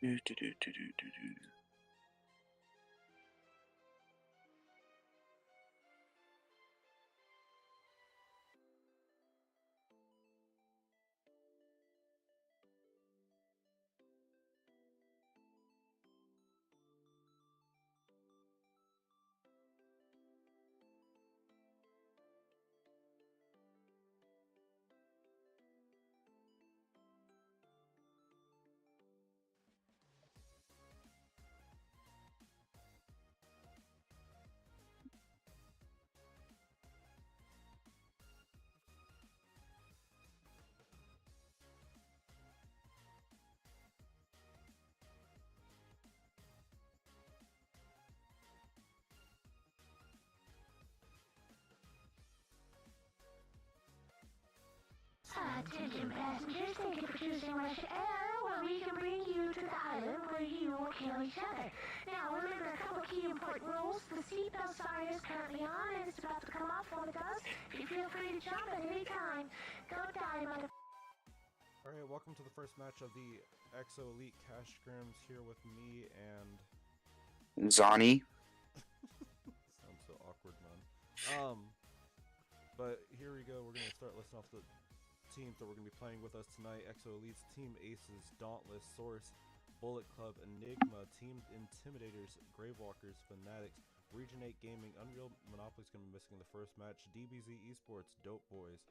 Do, do, do, do, do, do, do. Attention passengers, thank you for choosing Rush Air, where we can bring you to the island where you will kill each other. Now remember a couple key important rules. The seatbelt sign is currently on and it's about to come off when it does. You feel free to jump at any time. Go die, mother. Alright, welcome to the first match of the EXO Elite Cash Scrims, here with me and... Zani. Sounds so awkward, man. But here we go, we're going to start listing off the teams that we're going to be playing with us tonight. EXO Elite's Team Aces, Dauntless, Source, Bullet Club, Enigma, Team Intimidators, Gravewalkers, Fanatics, Region 8 Gaming, Unreal Monopoly's going to be missing in the first match, DBZ Esports, Dope Boys,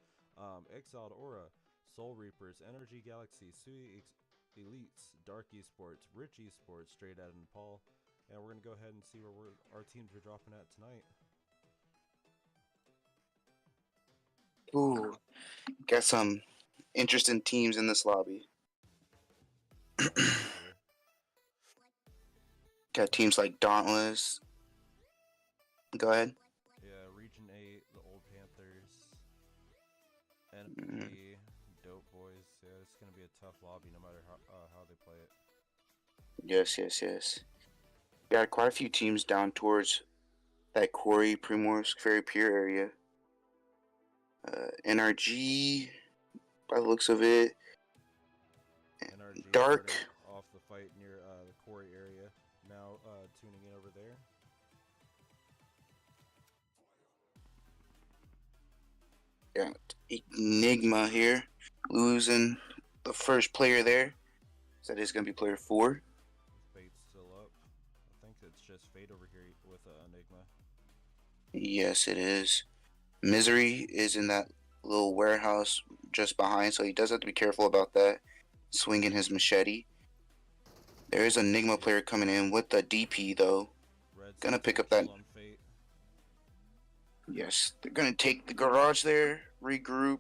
Exiled Aura, Soul Reapers, Energy Galaxy, Sui Elites, Dark Esports, Rich Esports, Straight Out and Paul. And we're going to go ahead and see where our teams are dropping at tonight. Ooh, got some interesting teams in this lobby. Got teams like Dauntless. Go ahead. Yeah, Region 8, the Old Panthers, NP, Dope Boys. Yeah, it's going to be a tough lobby no matter how they play it. Yes. Got quite a few teams down towards that Quarry, Primorsk, Fairy Pier area. NRG, by the looks of it. NRG Dark. off the fight near the Quarry area. Now tuning in over there. Got Enigma here, losing the first player there. So that is going to be player 4. Fate's still up. I think it's just Fate over here with Enigma. Yes, it is. Misery is in that little warehouse just behind, so he does have to be careful about that. Swinging his machete. There is an Enigma player coming in with the DP, though. Red's gonna pick up that. Fate. Yes, they're gonna take the garage there, regroup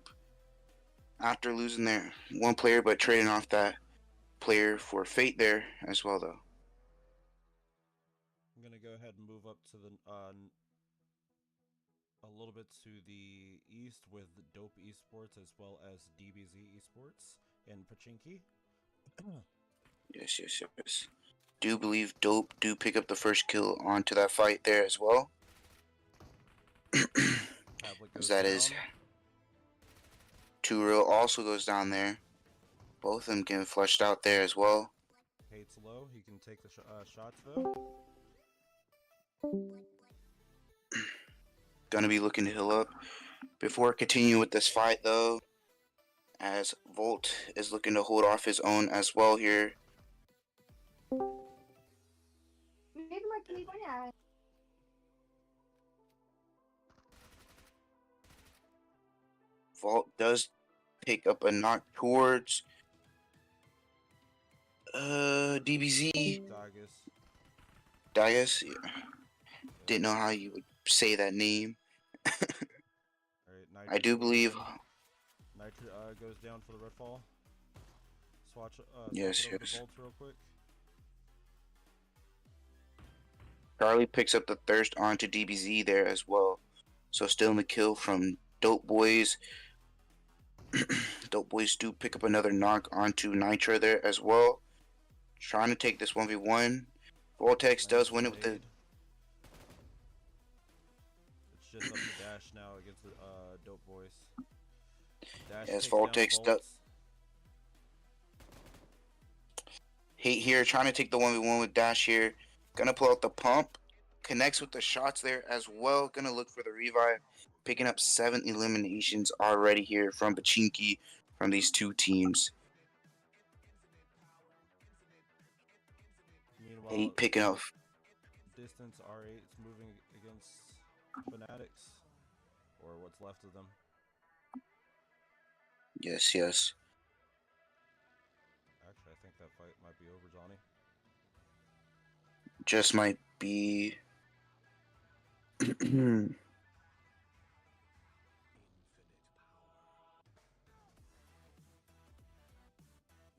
after losing their one player, but trading off that player for Fate there as well, though. I'm gonna go ahead and move up to the a little bit to the east with Dope Esports as well as DBZ Esports and Pachinki. Yes. Do believe Dope do pick up the first kill onto that fight there as well. As that is, Turo also goes down there. Both of them getting flushed out there as well. Hate's low. He can take the shots though. Gonna be looking to heal up before continuing with this fight though, as Volt is looking to hold off his own as well here. Volt does pick up a knock towards DBZ. Dagus. Yeah. Didn't know how you would say that name. Alright, I do believe Nitro goes down for the redfall. Swatch yes. The bolts real quick. Charlie picks up the thirst onto DBZ there as well. So still in the kill from Dope Boys. Dope Boys do pick up another knock onto Nitro there as well. Trying to take this 1v1. Vortex does win it with the... It's just up to Dash now against the Dope Boys. Dash yes, Vortex does... Hate here, trying to take the 1v1 with Dash here. Gonna pull out the pump. Connects with the shots there as well. Gonna look for the revive. Picking up 7 eliminations already here from Pachinki from these two teams. Meanwhile, Hate picking up. distance R8 is moving against Fanatics, or what's left of them. Yes, yes. Actually, I think that fight might be over, Johnny. Just might be.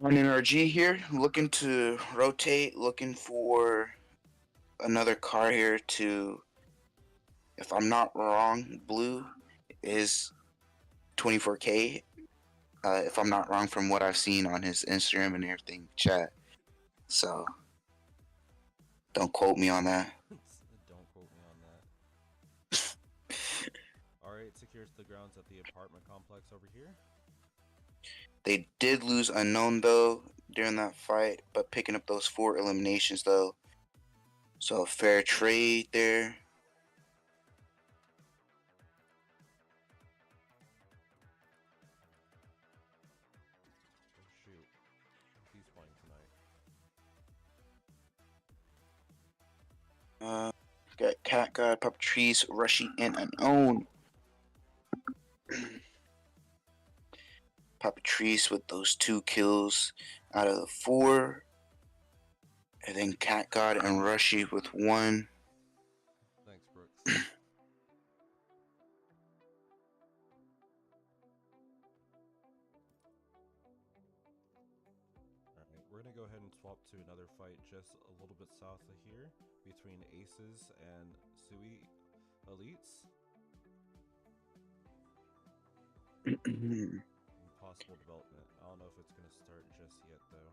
On NRG here, looking to rotate, looking for another car here to, if I'm not wrong, blue is 24K. If I'm not wrong from what I've seen on his Instagram and everything, chat. So, don't quote me on that. Don't quote me on that. R8 secures the grounds at the apartment complex over here. They did lose Unknown though during that fight, but picking up those 4 eliminations though. So, fair trade there. Oh shoot, he's playing tonight. Got Cat God, Patrice, Rushy, and Unknown. Patrice with those 2 kills out of the 4. And then Cat God and Rushy with 1. Thanks, Brooks. Alright, we're gonna go ahead and swap to another fight just a little bit south of here between Aces and Sui Elites. Possible development. I don't know if it's gonna start just yet though.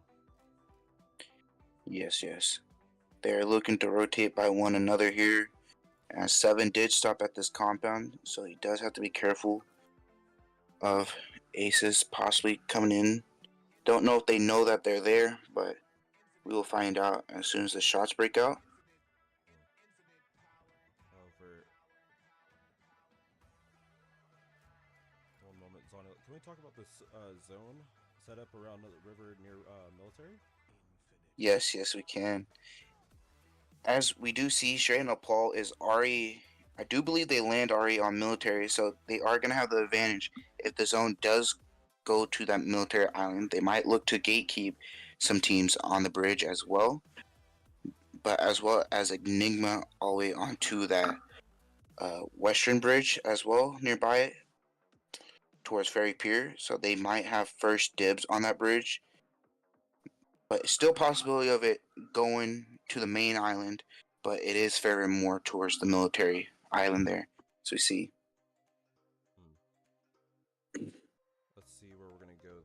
Yes, yes. They're looking to rotate by one another here. And 7 did stop at this compound, so he does have to be careful of Aces possibly coming in. Don't know if they know that they're there, but we will find out as soon as the shots break out. Over. One moment, Zona. Can we talk about this zone set up around the river near military? Yes, yes, we can. As we do see, Shrey and Paul is Ari. I do believe they land Ari on military, so they are going to have the advantage. If the zone does go to that military island, they might look to gatekeep some teams on the bridge as well. But as well as Enigma all the way onto that western bridge as well nearby it towards Ferry Pier. So they might have first dibs on that bridge. But it's still possibility of it going to the main island, but it is faring more towards the military island there. So we see. Let's see where we're gonna go.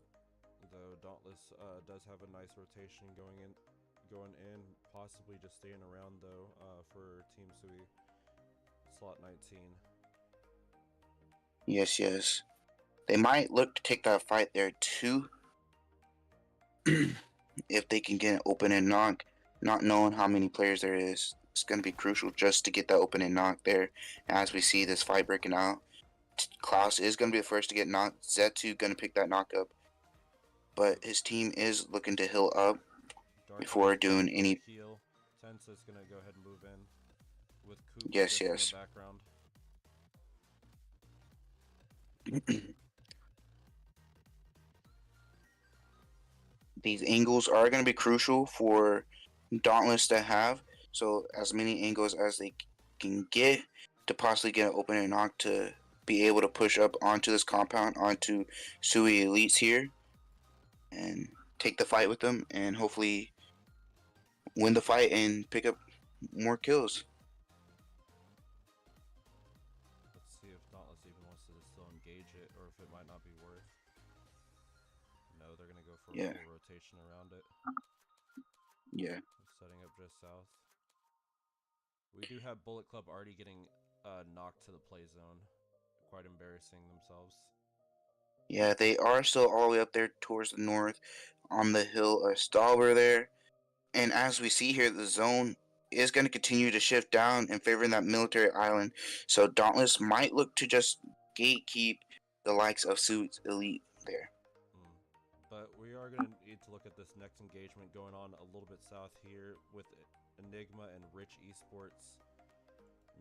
Though Dauntless does have a nice rotation going in, possibly just staying around though for Team Sui slot 19. Yes, yes. They might look to take that fight there too. If they can get an open and knock, not knowing how many players there is, it's going to be crucial just to get that open and knock there. As we see this fight breaking out, Klaus is going to be the first to get knocked. Zetu going to pick that knock up, but his team is looking to heal up before doing any. Heal. Tensa's gonna go ahead and move in with Coop Yes, just yes. in the background. These angles are going to be crucial for Dauntless to have. So as many angles as they can get to possibly get an open and knock to be able to push up onto this compound, onto Sui Elites here, and take the fight with them, and hopefully win the fight and pick up more kills. Let's see if Dauntless even wants to still engage it, or if it might not be worth. No, they're gonna go for a full rotation around it. Yeah. Setting up just south. We do have Bullet Club already getting knocked to the play zone. Quite embarrassing themselves. Yeah, they are still all the way up there towards the north on the hill of Stalber there. And as we see here, the zone is going to continue to shift down in favor of that military island. So Dauntless might look to just gatekeep the likes of Suits Elite there. But we are going to need to look at this next engagement going on a little bit south here with Enigma and Rich Esports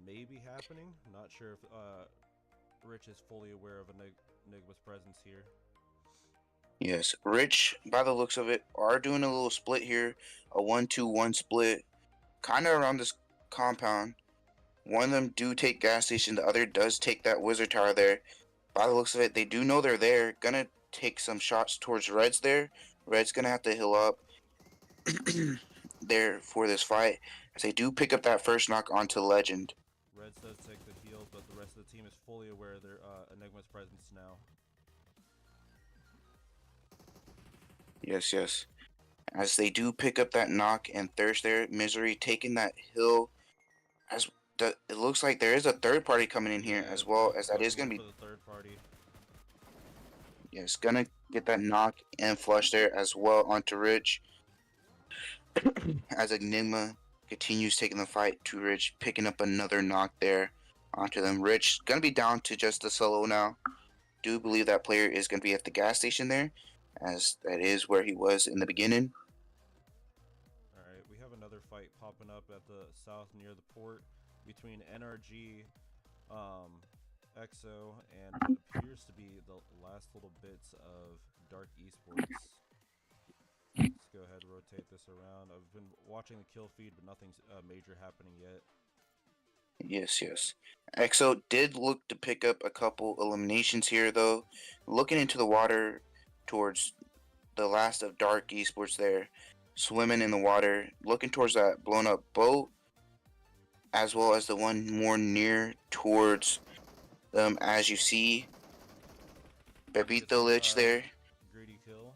maybe happening. Not sure if Rich is fully aware of Enigma's presence here. Yes, Rich, by the looks of it, are doing a little split here, a 1-2-1 split, kind of around this compound. One of them do take gas station, the other does take that wizard tower there. By the looks of it, they do know they're there. Gonna take some shots towards Reds there. Reds gonna have to heal up there for this fight, as they do pick up that first knock onto Legend. Reds does take the heal, but the rest of the team is fully aware of their Enigma's presence now. Yes, yes. As they do pick up that knock and thirst there, Misery taking that hill. As it looks like there is a third party coming in here as well, as that is gonna be for the third party. yes, gonna get that knock and flush there as well onto Rich. As Enigma continues taking the fight to Rich, picking up another knock there onto them. Rich gonna be down to just the solo now. Do believe that player is gonna be at the gas station there, as that is where he was in the beginning. Alright, we have another fight popping up at the south near the port between NRG, EXO, and what appears to be the last little bits of Dark Esports. Let's go ahead and rotate this around. I've been watching the kill feed, but nothing's major happening yet. Yes, yes. EXO did look to pick up a couple eliminations here, though. Looking into the water towards the last of Dark Esports there. Swimming in the water, looking towards that blown up boat, as well as the one more near towards them, as you see. Pepito Lich there. Greedy kill.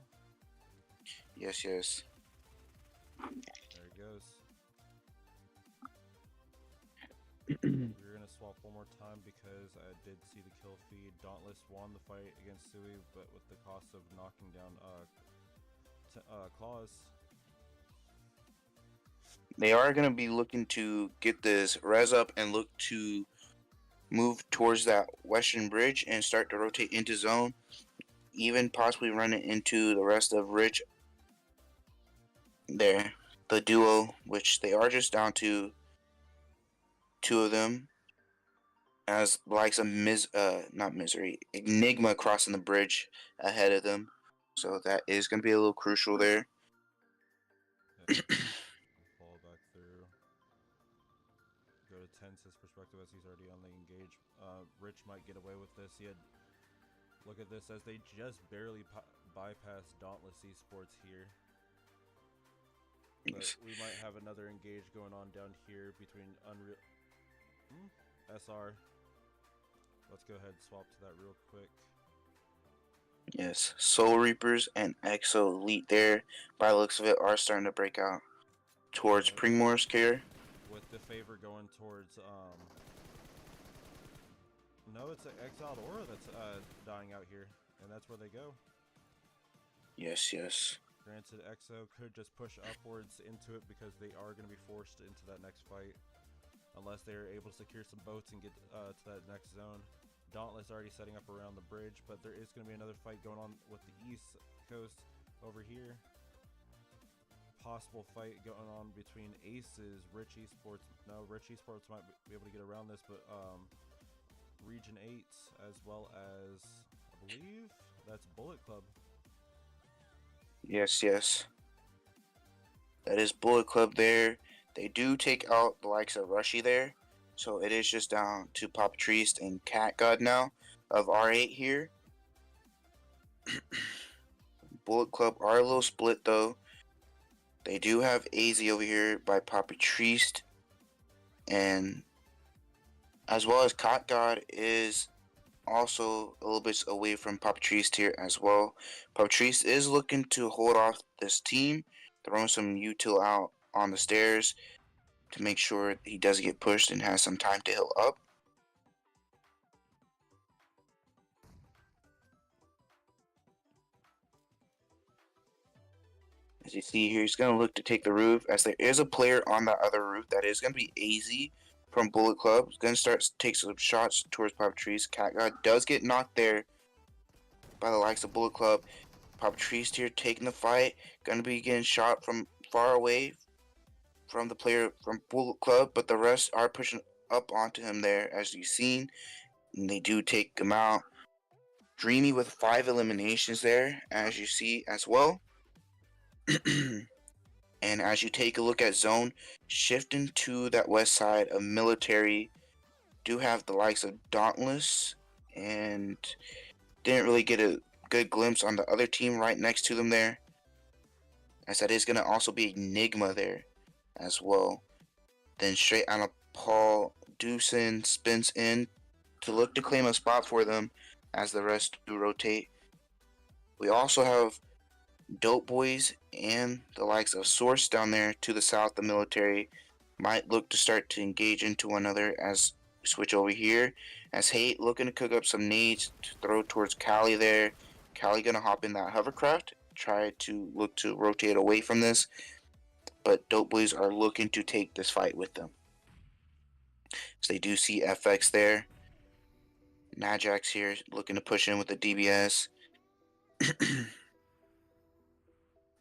Yes, yes. There it goes. We're gonna swap one more time because I did see the kill feed. Dauntless won the fight against Sui, but with the cost of knocking down Claws. They are going to be looking to get this res up and look to move towards that western bridge and start to rotate into zone. Even possibly run it into the rest of Rich there. The duo, which they are just down to two of them. As the likes of not Misery, Enigma crossing the bridge ahead of them. So that is going to be a little crucial there. Fall back through. Go to Tense's perspective as he's already on the engage. Rich might get away with this. Look at this as they just barely bypass Dauntless Esports here. But we might have another engage going on down here between Unreal SR. Let's go ahead and swap to that real quick. Yes, Soul Reapers and Exo Elite there, by the looks of it, are starting to break out towards Primor's care. With the favor going towards, no, it's an Exiled Aura that's dying out here, and that's where they go. Yes, yes. Granted, EXO could just push upwards into it because they are going to be forced into that next fight. Unless they're able to secure some boats and get to that next zone. Dauntless already setting up around the bridge, but there is going to be another fight going on with the east coast over here. Possible fight going on between Aces, Rich Esports. No, Rich Esports might be able to get around this, but Region 8, as well as, I believe, that's Bullet Club. Yes, yes. That is Bullet Club there. They do take out the likes of Rushy there. So it is just down to Papatrice and Cat God now of R8 here. Bullet Club are a little split though. They do have AZ over here by Papatrice, and as well as Cat God is also a little bit away from Papatrice here as well. Papatrice is looking to hold off this team, throwing some util out on the stairs to make sure he does get pushed and has some time to heal up. As you see here, he's going to look to take the roof, as there is a player on that other roof that is going to be AZ from Bullet Club. He's going to start to take some shots towards Papatrice. Cat God does get knocked there by the likes of Bullet Club. Papatrice here taking the fight. Going to be getting shot from far away from the player from Bullet Club, but the rest are pushing up onto him there, as you've seen. And they do take him out. Dreamy with 5 eliminations there, as you see as well. And as you take a look at zone, shifting to that west side of military, do have the likes of Dauntless, and didn't really get a good glimpse on the other team right next to them there, as that is going to also be Enigma there as well. Then straight on a Paul Dewson spins in to look to claim a spot for them, as the rest do rotate. We also have Dope Boys and the likes of Source down there to the south. The military might look to start to engage into one another, as we switch over here. As Hate looking to cook up some nades to throw towards Cali there. Cali gonna hop in that hovercraft, try to look to rotate away from this, but Dope Boys are looking to take this fight with them. So they do see FX there. Najax here looking to push in with the DBS.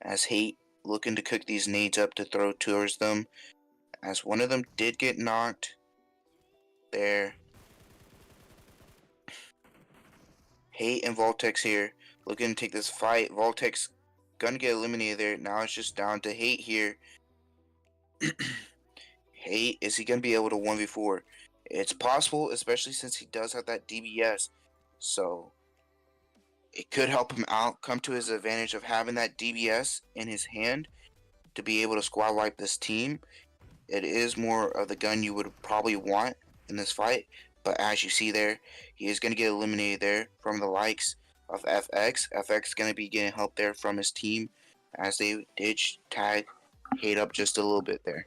As Hate looking to cook these nades up to throw towards them, as one of them did get knocked there. Hate and Voltex here looking to take this fight. Voltex gonna get eliminated there. Now it's just down to Hate here. Hate, is he gonna be able to 1v4? It's possible, especially since he does have that DBS. So it could help him out, come to his advantage of having that DBS in his hand to be able to squad wipe this team. It is more of the gun you would probably want in this fight, but as you see there, he is going to get eliminated there from the likes of FX. FX is going to be getting help there from his team, as they did tag Hate up just a little bit there.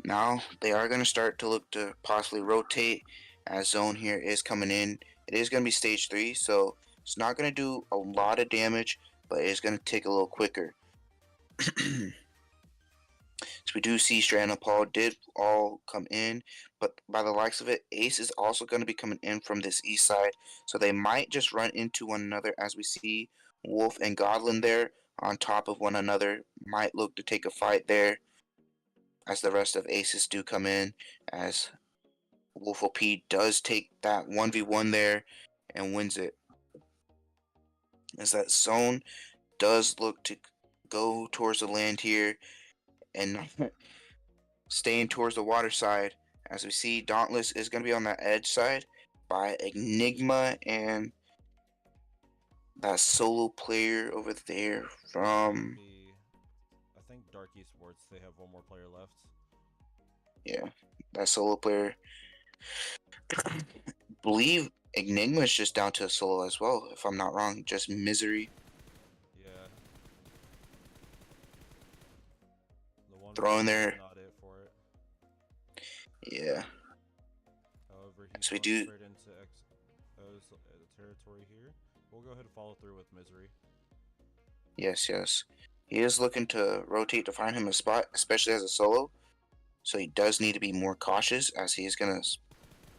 Now they are going to start to look to possibly rotate, as zone here is coming in. It is going to be stage 3, so it's not going to do a lot of damage, but it's going to take a little quicker. So we do see Strand and Paul did all come in, but by the likes of it, Ace is also going to be coming in from this east side, so they might just run into one another, as we see Wolf and Godlin there on top of one another. Might look to take a fight there, as the rest of Aces do come in, as Wolf OP does take that 1v1 there and wins it. As that zone does look to go towards the land here and staying towards the water side, as we see Dauntless is going to be on that edge side by Enigma and that solo player over there from... I think Dark Esports, they have one more player left. Yeah, that solo player. Believe Enigma is just down to a solo as well, if I'm not wrong. Just Misery. Yeah. The one Throwing there. not it for it. Yeah. However, So he's we going do. straight into territory here. We'll go ahead and follow through with Misery. Yes, yes. He is looking to rotate to find him a spot, especially as a solo. So he does need to be more cautious, as he is going to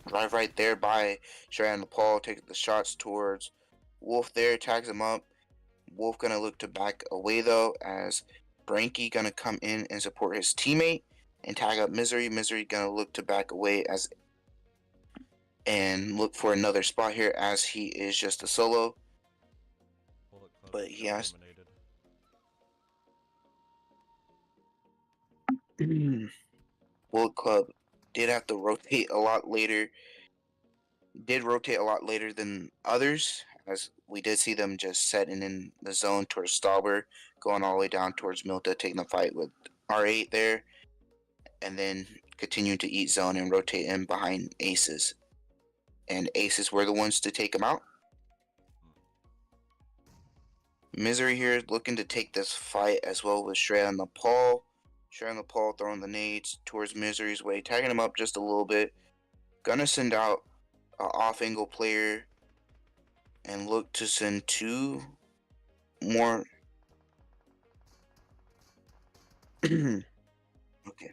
drive right there by Sharon Paul, take the shots towards Wolf there, tags him up. Wolf going to look to back away though, as Branky going to come in and support his teammate and tag up Misery. Misery going to look to back away as and look for another spot here, as he is just a solo. But he has Bullet Club did have to rotate a lot later. Did rotate a lot later than others, as we did see them just setting in the zone towards Stauber, going all the way down towards Milta, taking the fight with R8 there, and then continuing to eat zone and rotate in behind Aces. And Aces were the ones to take him out. Misery here looking to take this fight as well with Shreya and Nepal. Shreya and Nepal throwing the nades towards Misery's way, tagging him up just a little bit. Gonna send out an off-angle player and look to send 2 more Okay.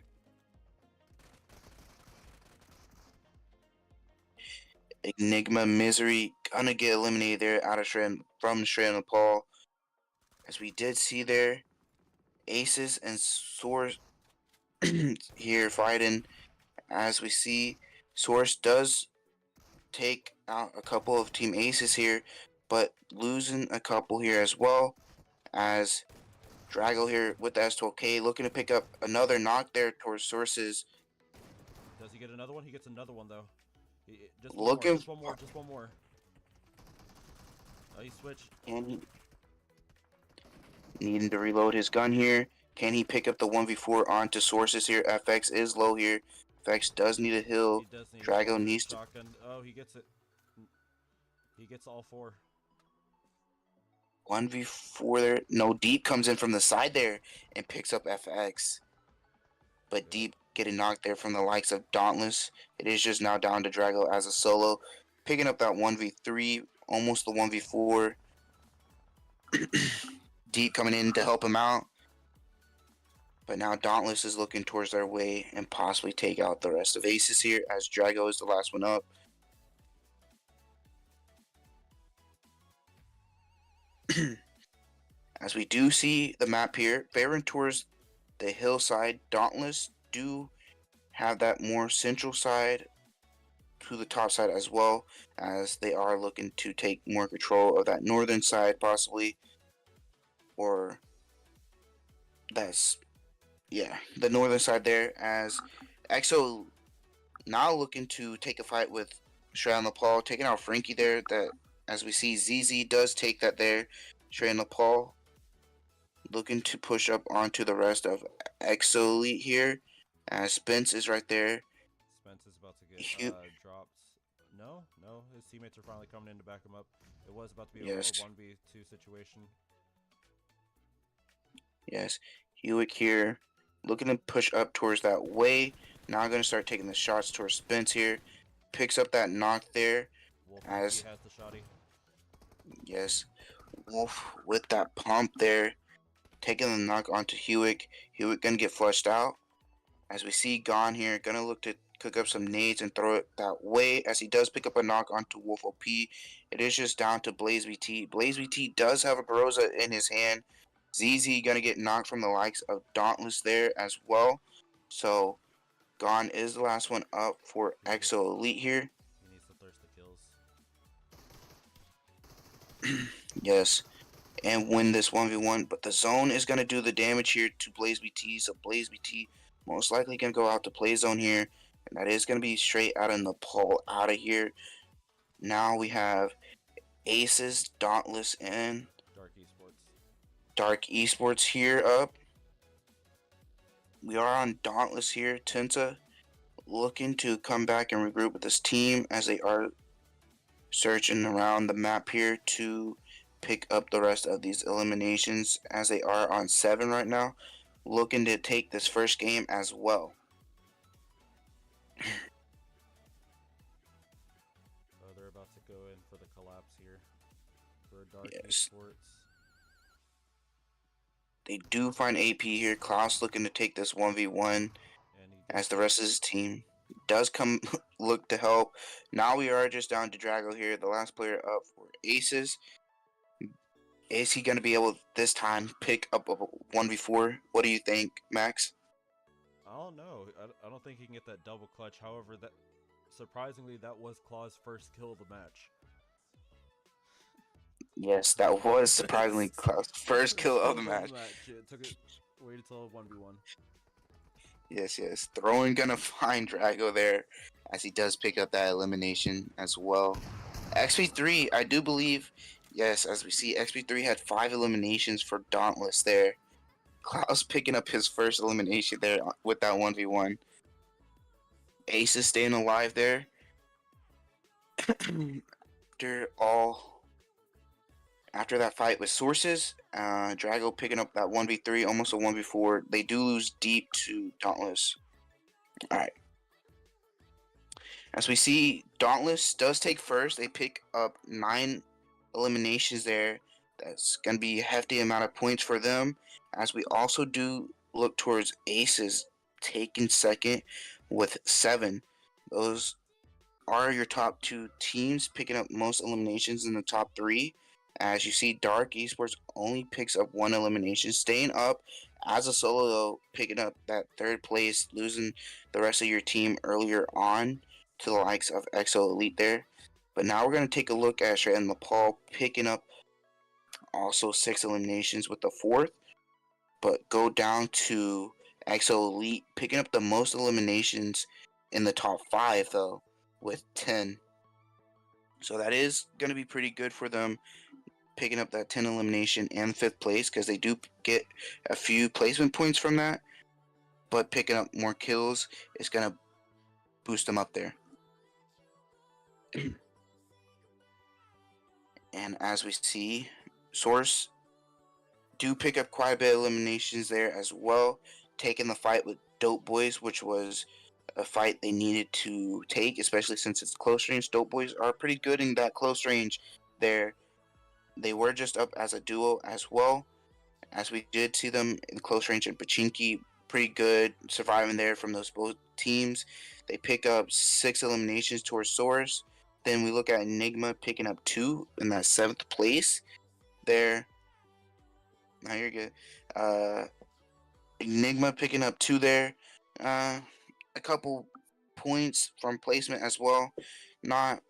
Enigma, Misery, gonna get eliminated there out of from Shred and Paul. As we did see there, Aces and Source here fighting. As we see, Source does take out a couple of Team Aces here, but losing a couple here as well. As Drago here with the S12K looking to pick up another knock there towards Sources. Does he get another one? He gets another one though. Just one more. Looking. Just one more. Just one more. Oh, he switched. And he needing to reload his gun here. Can he pick up the 1v4 onto Sources here? FX is low here. FX does need a heal. He does need Drago a needs to. shotgun. Oh, he gets it. He gets all four. 1v4 there. No, Deep comes in from the side there and picks up FX. But Deep getting knocked there from the likes of Dauntless. It is just now down to Drago as a solo. Picking up that 1v3, almost the 1v4. Deep coming in to help him out. But now Dauntless is looking towards their way and possibly take out the rest of Aces here as Drago is the last one up. As we do see the map here, favoring towards the hillside, Dauntless do have that more central side to the top side as well, as they are looking to take more control of that northern side possibly, or that's, yeah, the northern side there, as EXO now looking to take a fight with Shred and Nepal, taking out Frankie there, that as we see ZZ does take that there. Shred and Nepal looking to push up onto the rest of EXO Elite here, as Spence is right there. Spence is about to get dropped. No, his teammates are finally coming in to back him up. It was about to be a 1v2 situation. Yes, Hewitt here looking to push up towards that way. Now going to start taking the shots towards Spence here. Picks up that knock there. Wolf as has the shotty. Yes, Wolf with that pump there. Taking the knock onto Hewitt. Hewitt going to get flushed out. As we see Gone here, going to look to cook up some nades and throw it that way, as he does pick up a knock onto Wolf OP. It is just down to Blaze VT. Blaze VT does have a Barossa in his hand. ZZ gonna get knocked from the likes of Dauntless there as well. So Gone is the last one up for EXO Elite here. He needs to thirst the kills. Yes, and win this 1v1. But the zone is gonna do the damage here to Blaze BT. So Blaze BT most likely gonna go out to play zone here, and that is gonna be straight out of Nepal out of here. Now we have Aces, Dauntless, and Dark Esports here up. We are on Dauntless here. Tinta looking to come back and regroup with this team as they are searching around the map here to pick up the rest of these eliminations, as they are on 7 right now, looking to take this first game as well. They're about to go in for the collapse here for Dark Yes. Esports. They do find AP here. Klaus looking to take this 1v1 as the rest of his team does come look to help. Now we are just down to Drago here, the last player up for Aces. Is he going to be able this time pick up a 1v4? What do you think, Max? I don't know. I don't think he can get that double clutch. However, that surprisingly, that was Claw's first kill of the match. Yes, that was surprisingly Klaus' first kill of the match. It took it, waited until 1v1. Yes. Throwing gonna find Drago there, as he does pick up that elimination as well. XP3, I do believe, yes, as we see, XP3 had 5 eliminations for Dauntless there. Klaus picking up his first elimination there with that 1v1. Ace is staying alive there. After that fight with Sources, Drago picking up that 1v3, almost a 1v4. They do lose Deep to Dauntless. Alright. As we see, Dauntless does take first. They pick up 9 eliminations there. That's going to be a hefty amount of points for them. As we also do look towards Aces taking second with 7. Those are your top 2 teams picking up most eliminations in the top 3. As you see, Dark Esports only picks up 1 elimination, staying up as a solo, though, picking up that 3rd place, losing the rest of your team earlier on to the likes of EXO Elite there. But now we're going to take a look at Shred and Nepal picking up also 6 eliminations with the 4th, but go down to EXO Elite picking up the most eliminations in the top 5, though, with 10. So that is going to be pretty good for them, picking up that 10 elimination and 5th place, because they do get a few placement points from that, but picking up more kills is going to boost them up there. And as we see, Source do pick up quite a bit of eliminations there as well, taking the fight with Dope Boys, which was a fight they needed to take, especially since it's close range. Dope Boys are pretty good in that close range there. They were just up as a duo as well, as we did see them in close range in Pachinki. Pretty good surviving there from those both teams. They pick up 6 eliminations towards Source. Then we look at Enigma picking up 2 in that 7th place there. Now you're good. Enigma picking up 2 there. A couple points from placement as well. Not,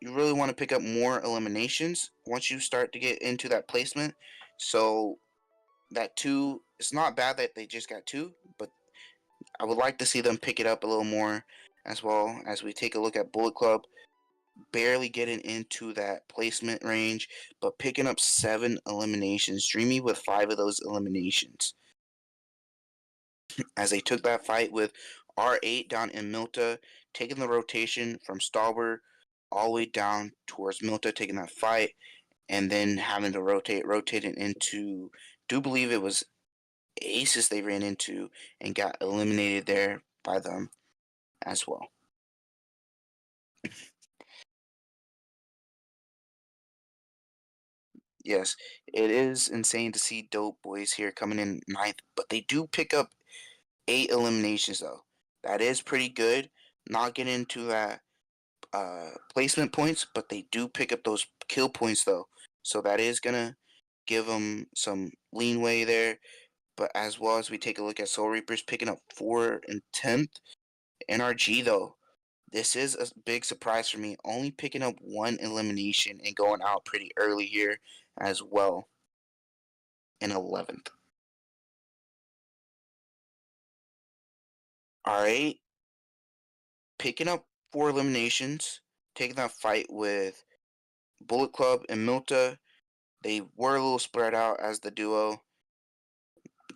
you really want to pick up more eliminations once you start to get into that placement. So that 2, it's not bad that they just got 2, but I would like to see them pick it up a little more as well. As we take a look at Bullet Club, barely getting into that placement range, but picking up 7 eliminations. Dreamy with 5 of those eliminations, as they took that fight with R8 down in Milta, taking the rotation from Stalber all the way down towards Milta, taking that fight, and then having to rotate it into, do believe it was Aces they ran into, and got eliminated there by them as well. Yes, it is insane to see Dope Boys here coming in 9th, but they do pick up 8 eliminations though. That is pretty good. Not getting into that placement points, but they do pick up those kill points though. So that is gonna give them some leanway there. But as well, as we take a look at Soul Reapers picking up 4 and 10th. NRG though, this is a big surprise for me. Only picking up 1 elimination and going out pretty early here as well in 11th. Alright, picking up 4 eliminations, taking that fight with Bullet Club and Milta. They were a little spread out as the duo.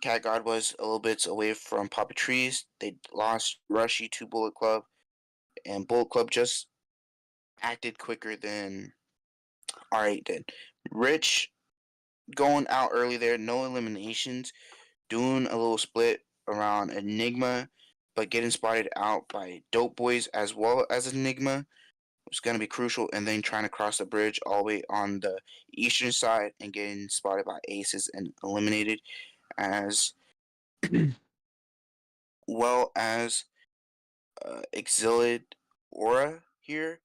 Cat God was a little bit away from Papa Trees. They lost Rushy to Bullet Club, and Bullet Club just acted quicker than R8 did. Rich going out early there, no eliminations, doing a little split around Enigma, but getting spotted out by Dope Boys as well as Enigma was going to be crucial, and then trying to cross the bridge all the way on the eastern side and getting spotted by Aces and eliminated, as well as Exilid Aura here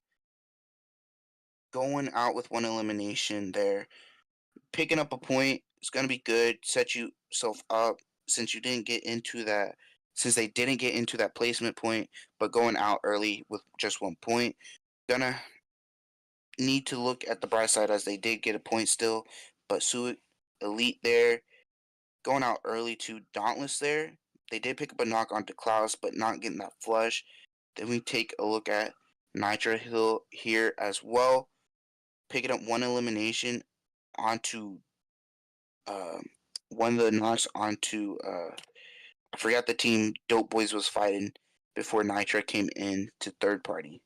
going out with 1 elimination there. Picking up a point is going to be good, set yourself up since you didn't get into that, since they didn't get into that placement point, but going out early with just 1 point. Gonna need to look at the bright side as they did get a point still, but Suic Elite there going out early to Dauntless there. They did pick up a knock onto Klaus, but not getting that flush. Then we take a look at Nitra Hill here as well, picking up 1 elimination onto one of the knocks onto I forgot the team Dope Boys was fighting before Nitra came in to third party.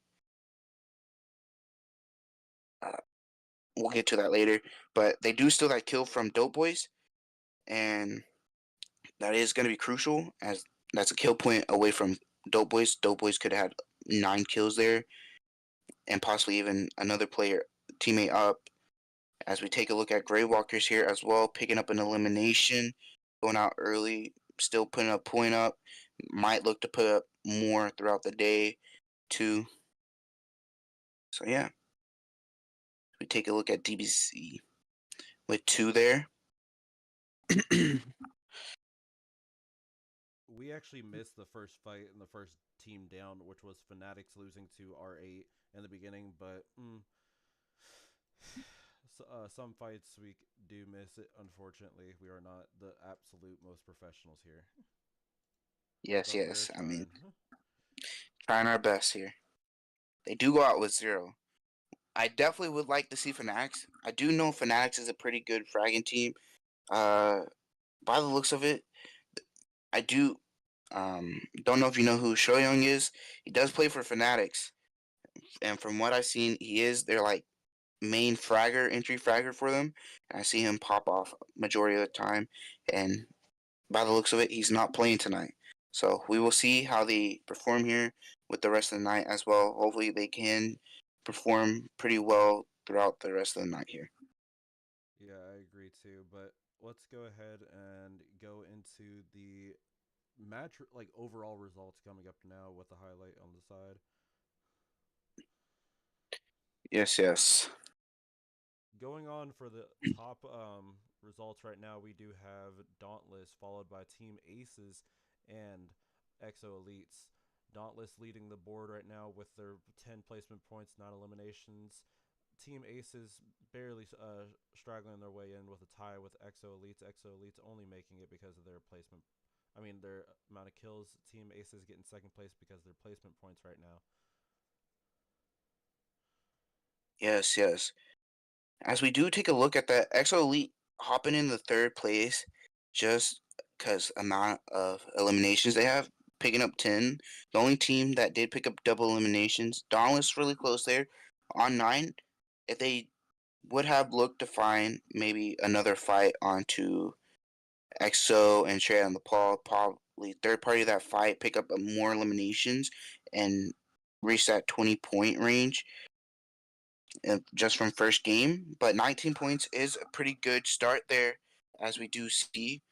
We'll get to that later, but they do steal that kill from Dope Boys, and that is going to be crucial, as that's a kill point away from Dope Boys. Dope Boys could have had 9 kills there, and possibly even another player teammate up. As we take a look at Grey Walkers here as well, picking up an elimination, going out early, still putting a point up. Might look to put up more throughout the day, too. So, yeah. We take a look at DBC with 2 there. We actually missed the first fight in the first team down, which was Fanatics losing to R8 in the beginning, but some fights we do miss it. Unfortunately, we are not the absolute most professionals here. Yes, But yes. I mean, trying. trying our best here. They do go out with 0. I definitely would like to see Fanatics. I do know Fanatics is a pretty good fragging team. By the looks of it, I do. Don't know if you know who Shoyoung is. He does play for Fanatics, and from what I've seen, he is their like main fragger, entry fragger for them. And I see him pop off majority of the time, and by the looks of it, he's not playing tonight. So we will see how they perform here with the rest of the night as well. Hopefully, they can perform pretty well throughout the rest of the night here. Yeah, I agree too. But let's go ahead and go into the match, like overall results coming up now with the highlight on the side. Yes, yes. Going on for the top results right now, we do have Dauntless followed by Team Aces and Exo Elites. Dauntless leading the board right now with their 10 placement points, 9 eliminations. Team Aces barely straggling their way in with a tie with Exo Elites. Exo Elites only making it because of their placement. I mean, their amount of kills. Team Aces getting second place because of their placement points right now. Yes, yes. As we do take a look at that, Exo Elite hopping in the 3rd place just because amount of eliminations they have, picking up 10. The only team that did pick up double eliminations, Dauntless really close there on 9. If they would have looked to find maybe another fight onto EXO and Trey on the Paul, probably third party of that fight, pick up more eliminations and reach that 20-point range just from first game. But 19 points is a pretty good start there, as we do see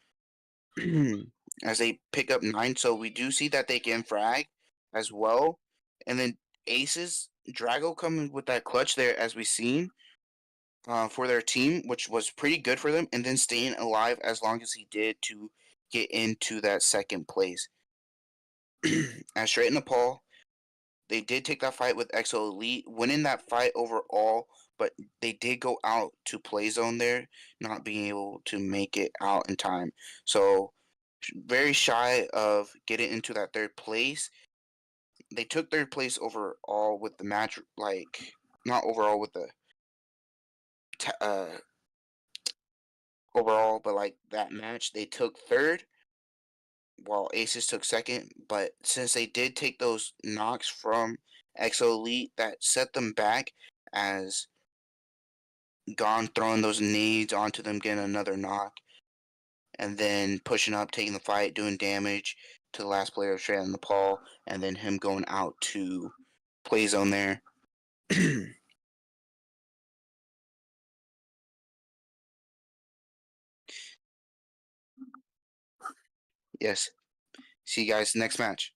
as they pick up 9. So we do see that they can frag as well. And then Aces, Drago coming with that clutch there, as we seen. For their team, which was pretty good for them, and then staying alive as long as he did to get into that 2nd place. As straight in the Paul, they did take that fight with Exo Elite, winning that fight overall, but they did go out to play zone there, not being able to make it out in time. So very shy of getting into that 3rd place. They took 3rd place overall with the match, like not overall with the overall, but like that match, they took 3rd, while Aces took 2nd. But since they did take those knocks from Exo Elite, that set them back, as Gone throwing those nades onto them, getting another knock, and then pushing up, taking the fight, doing damage to the last player straight in the Paul, and then him going out to play zone there. Yes. See you guys next match.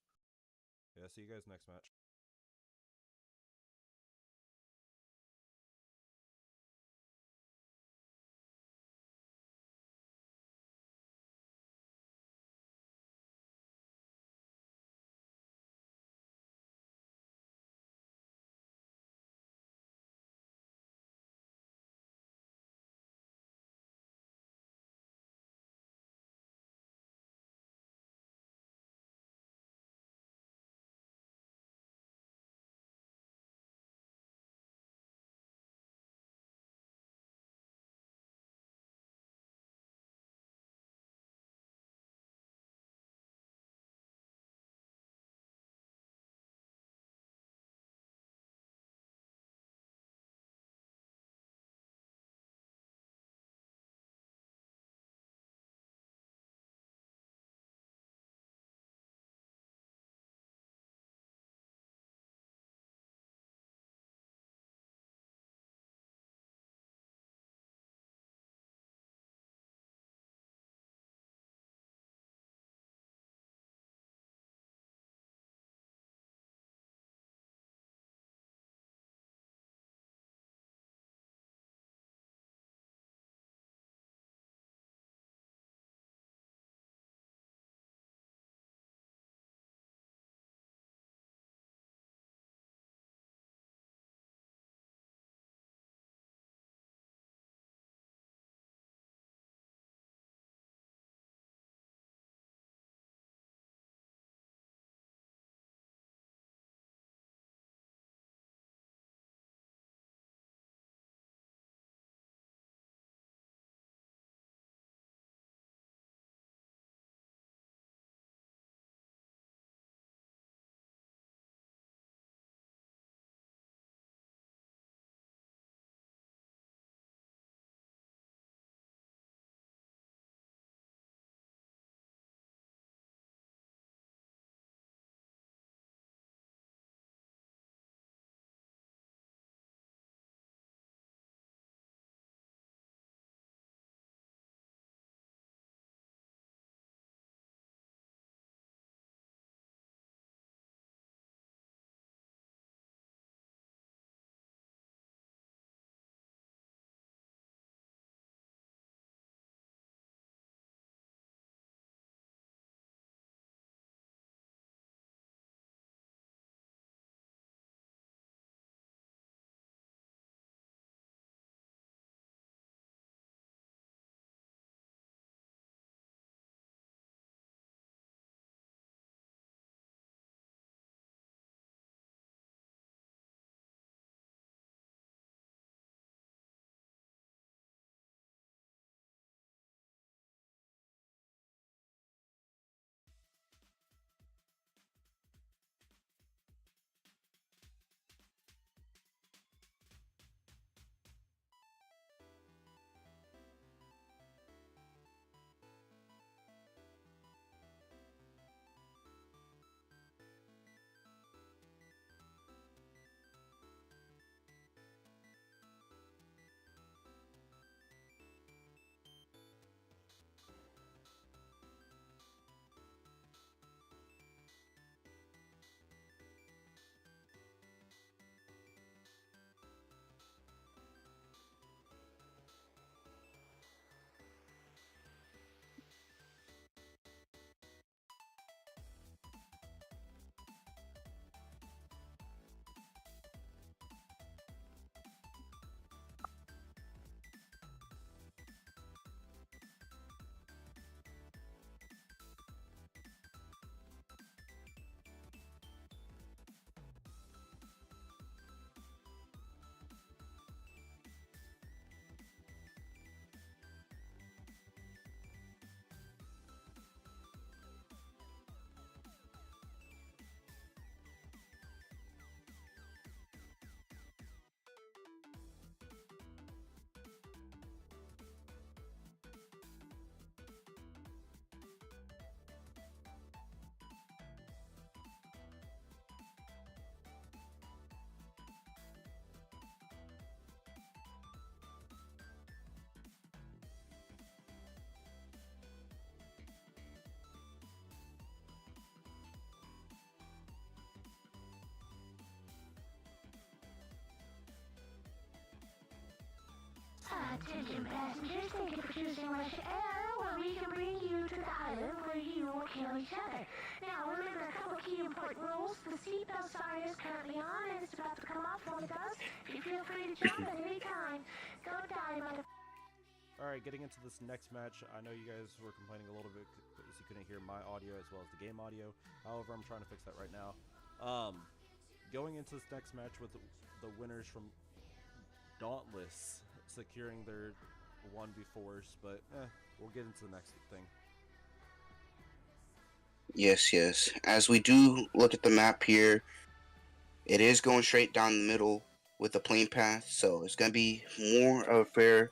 Yeah, see you guys next match. Attention passengers, thank you for choosing Rush Air, where we can bring you to the island where you will kill each other. Now, remember a couple key important rules. The seatbelt sign is currently on and it's about to come off. When it does, you feel free to jump at any time. Go die, mother... Alright, getting into this next match, I know you guys were complaining a little bit because you couldn't hear my audio as well as the game audio. However, I'm trying to fix that right now. Going into this next match with the winners from Dauntless securing their 1v4s, but we'll get into the next thing. Yes, yes. As we do look at the map here, it is going straight down the middle with a plane path, so it's going to be more of a fair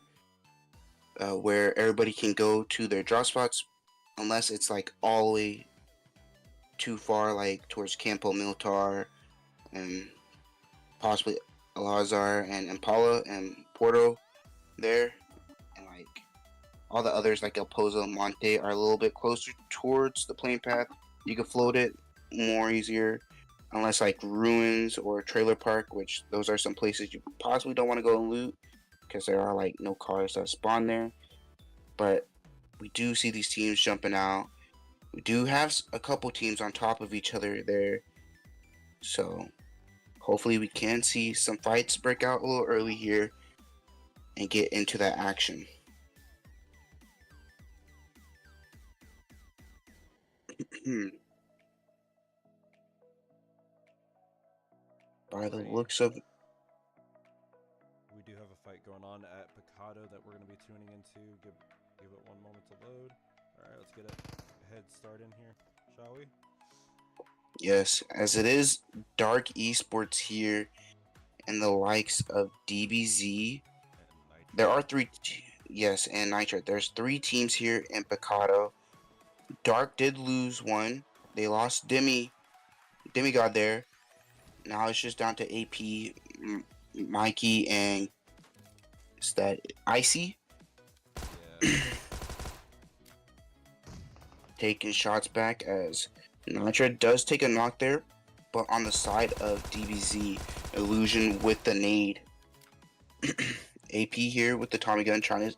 where everybody can go to their drop spots, unless it's like all the way too far, like towards Campo Militar and possibly Alazar and Impala and Porto there, and like all the others like El Pozo and Monte are a little bit closer towards the plane path. You can float it more easier, unless like Ruins or Trailer Park, which those are some places you possibly don't want to go and loot because there are like no cars that spawn there. But we do see these teams jumping out. We do have a couple teams on top of each other there, so hopefully we can see some fights break out a little early here and get into that action. By the looks of... We do have a fight going on at Picado that we're going to be tuning into. Give it one moment to load. Alright, let's get a head start in here, shall we? Yes, as it is Dark Esports here and the likes of DBZ. There are three... Yes, and Nitro. There's 3 teams here in Picado. Dark did lose one. They lost Demigod there. Now it's just down to AP, Mikey, and is that Icy? Yeah. Taking shots back as Nitro does take a knock there, but on the side of DBZ, Illusion with the nade. AP here with the Tommy gun trying to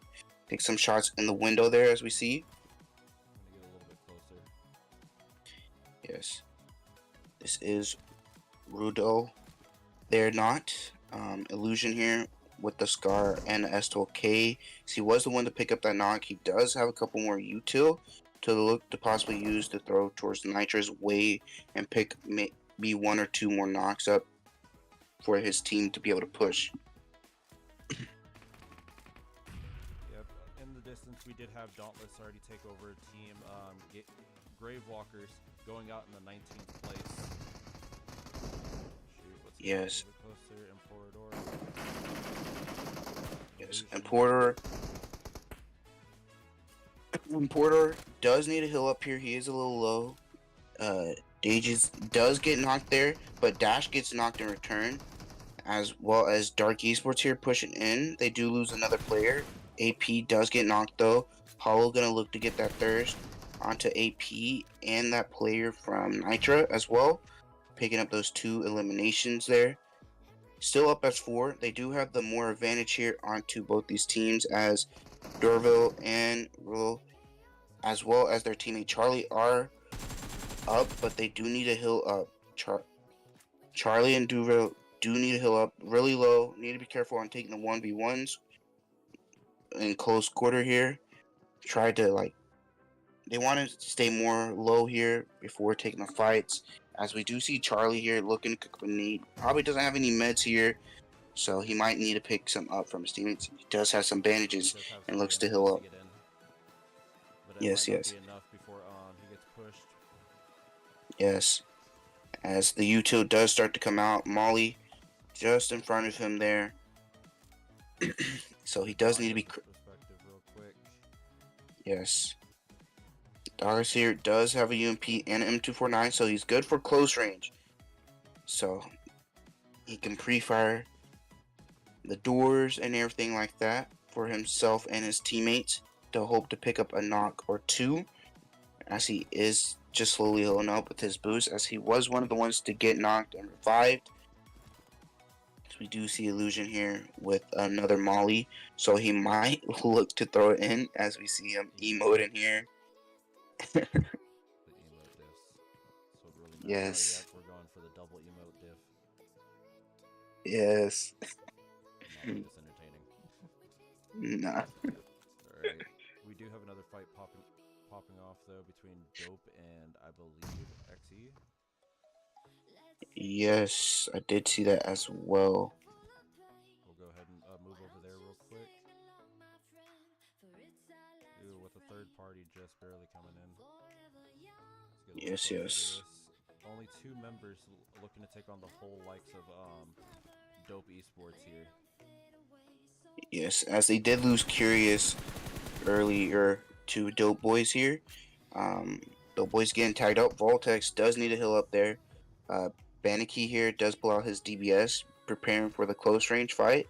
take some shots in the window there as we see. I'm gonna get a little bit closer. Yes. This is Rudo. They're not. Illusion here with the Scar and the S12K. So he was the one to pick up that knock. He does have a couple more util to look to possibly use to throw towards Nitro's way and pick maybe 1 or 2 more knocks up for his team to be able to push. Yep. In the distance, we did have Dauntless already take over team Gravewalkers going out in the 19th place. Shoot, let's get Yes. a little bit closer. Emporador. Yes, and Porter does need a heal up here. He is a little low. Dages does get knocked there, but Dash gets knocked in return, as well as Dark Esports here pushing in. They do lose another player. AP does get knocked though. Hollow gonna look to get that thirst onto AP and that player from Nitra as well, picking up those 2 eliminations there. Still up as 4. They do have the more advantage here onto both these teams, as Durville and Rule, as well as their teammate Charlie, are up, but they do need a heal up. Charlie and Durville do need a heal up really low. Need to be careful on taking the 1v1s in close quarter here. Try to they want to stay more low here before taking the fights, as we do see Charlie here looking to cook a need. Probably doesn't have any meds here, so he might need to pick some up from his teammates. He does have some bandages and looks to heal up. Yes. Be enough before he gets pushed. Yes. As the util does start to come out, Molly just in front of him there. So he does need to be... Perspective real quick. Yes. Doggers here does have a UMP and an M249, so he's good for close range. So he can pre-fire the doors and everything like that for himself and his teammates to hope to pick up a knock or 2, as he is just slowly healing up with his boost, as he was one of the ones to get knocked and revived. So as we do see Illusion here with another Molly, so he might look to throw it in as we see him emote in here. The emote diffs. So it really matters. Yes. Oh, yep, we're going for the double emote diff. Yes. Not this entertaining. Nah. Alright. We do have another fight popping off though between Dope and I believe XE. Yes, I did see that as well. We'll go ahead and move over there real quick. Ooh, with the third party just barely coming in. Yes, yes. Only 2 members looking to take on the whole likes of Dope Esports here. Yes, as they did lose Curious earlier to Dope Boys here. Dope Boys getting tagged up. Voltex does need a heal up there. Baniki here does pull out his DBS, preparing for the close range fight.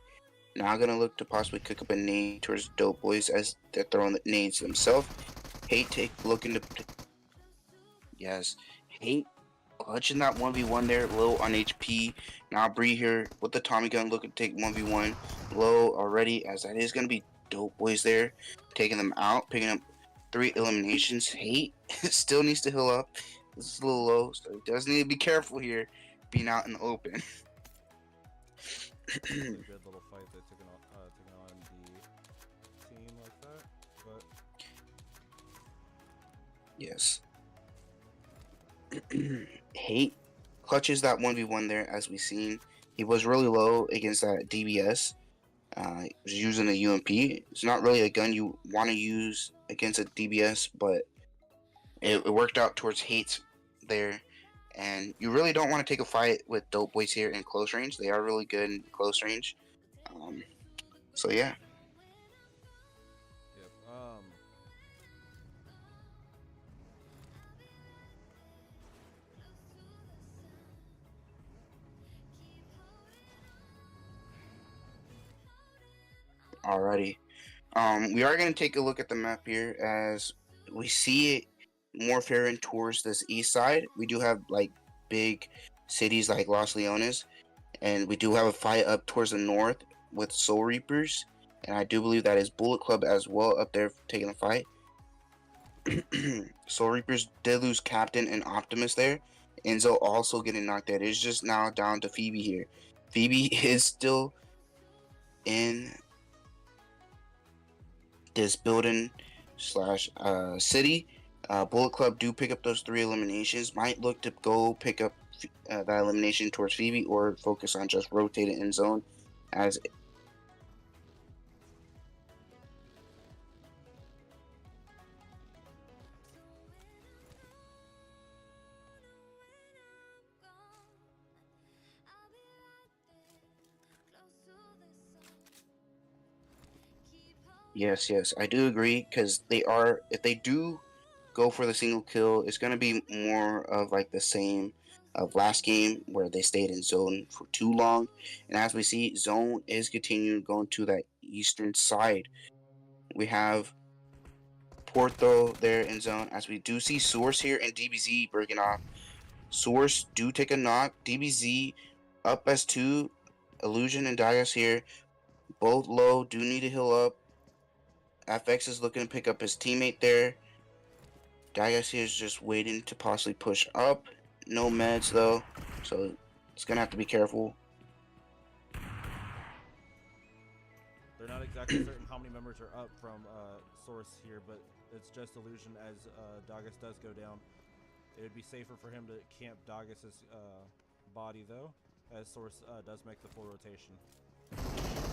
Now gonna look to possibly cook up a nade towards Dope Boys as they're throwing the nades themselves. Hate looking to... Yes, Hate clutching that 1v1 there, low on HP. Now Bree here with the Tommy gun looking to take 1v1, low already, as that is going to be Dope Boys there, taking them out, picking up 3 eliminations. Hate still needs to heal up. This is a little low, so he does need to be careful here, being out in the open. Good little fight that took on the team like that, but yes. Hate clutches that 1v1 there, as we've seen. He was really low against that DBS. He was using a UMP. It's not really a gun you want to use against a DBS, but it worked out towards Hate's there. And you really don't want to take a fight with Dope Boys here in close range. They are really good in close range. So yeah. yep. Alrighty. We are going to take a look at the map here as we see it more faring towards this east side. We do have like big cities like Los Leones, and we do have a fight up towards the north with Soul Reapers, and I do believe that is Bullet Club as well up there taking a fight. Soul Reapers did lose Captain and Optimus there. Enzo also getting knocked out. It's just now down to Phoebe here. Phoebe is still in this building slash city. Bullet Club do pick up those 3 eliminations. Might look to go pick up that elimination towards Phoebe, or focus on just rotating in zone as yes, I do agree, because if they do go for the single kill, it's going to be more of like the same of last game where they stayed in zone for too long. And as we see, zone is continuing going to that eastern side. We have Porto there in zone, as we do see Source here and DBZ breaking off. Source do take a knock. DBZ up as 2. Illusion and Dias here, both low, do need to heal up. FX is looking to pick up his teammate there. Dias here is just waiting to possibly push up. No meds though, so it's gonna have to be careful. they're not exactly certain how many members are up from Source here, but it's just Illusion as Dagas does go down. It would be safer for him to camp Dagas' body though, as Source does make the full rotation.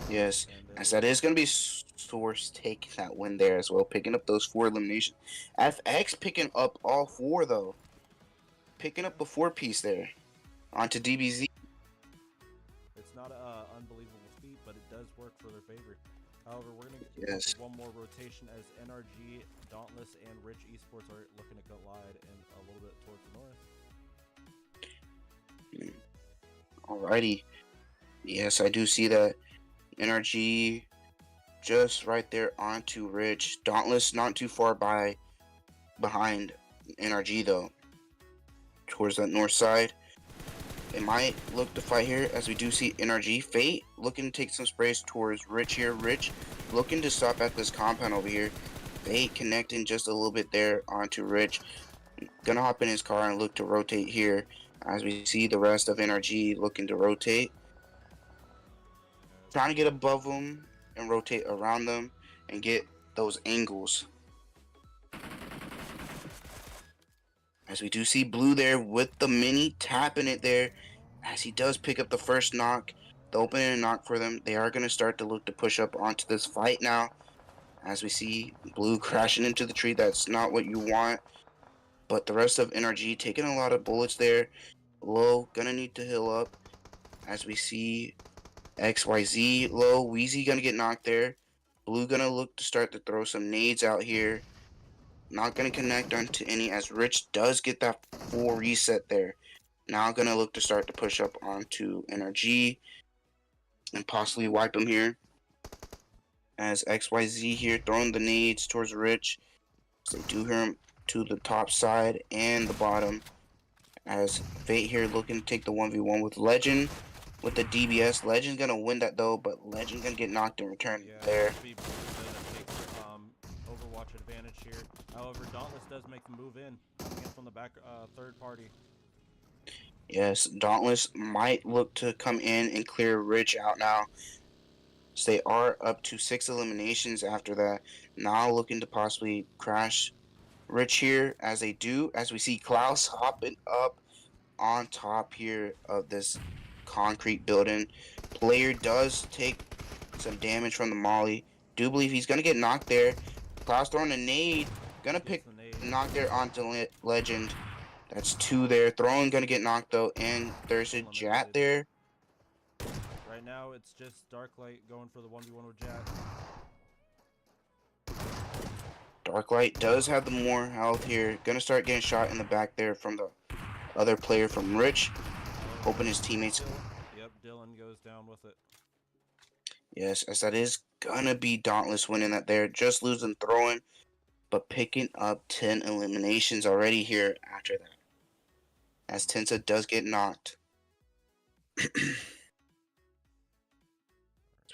Yes, as that is going to be Source taking that win there as well, picking up those 4 eliminations. FX picking up all 4 though. Picking up the 4-piece there onto DBZ. It's not an unbelievable feat, but it does work for their favor. However, we're going to Yes. get one more rotation as NRG, Dauntless, and Rich Esports are looking to collide and a little bit towards the north. Alrighty. Yes, I do see that. NRG just right there onto Rich. Dauntless not too far behind NRG though. Towards that north side. It might look to fight here, as we do see NRG. Fate looking to take some sprays towards Rich here. Rich looking to stop at this compound over here. Fate connecting just a little bit there onto Rich. Gonna hop in his car and look to rotate here, as we see the rest of NRG looking to rotate. Trying to get above them and rotate around them and get those angles. As we do see Blue there with the mini tapping it there, as he does pick up the first knock, the opening knock for them. They are going to start to look to push up onto this fight now. As we see Blue crashing into the tree, that's not what you want. But the rest of NRG taking a lot of bullets there. Low gonna need to heal up. As we see XYZ low, Wheezy gonna get knocked there. Blue gonna look to start to throw some nades out here. Not gonna connect onto any, as Rich does get that full reset there. Now gonna look to start to push up onto NRG and possibly wipe him here. As XYZ here throwing the nades towards Rich. So they do hear him to the top side and the bottom. As Fate here looking to take the 1v1 with Legend with the DBS. Legend gonna win that though, but Legend gonna get knocked in return there. Overwatch advantage here. However, Dauntless does make the move in, coming in from the back third party. Yes, Dauntless might look to come in and clear Rich out now. So they are up to 6 eliminations after that. Now looking to possibly crash Rich here, as they do, as we see Klaus hopping up on top here of this concrete building. Player does take some damage from the molly. Do believe he's gonna get knocked there. Klaus throwing a nade, gonna knock there onto Legend. That's 2 there. Throwing gonna get knocked though, and there's a Jat there. Right now it's just Darklight going for the 1v1 with Jat. Darklight does have the more health here. Gonna start getting shot in the back there from the other player from Rich. Hoping his teammates. Yep, Dylan goes down with it. Yes, as that is gonna be Dauntless winning that there. Just losing throwing, but picking up 10 eliminations already here after that. As Tensa does get knocked. So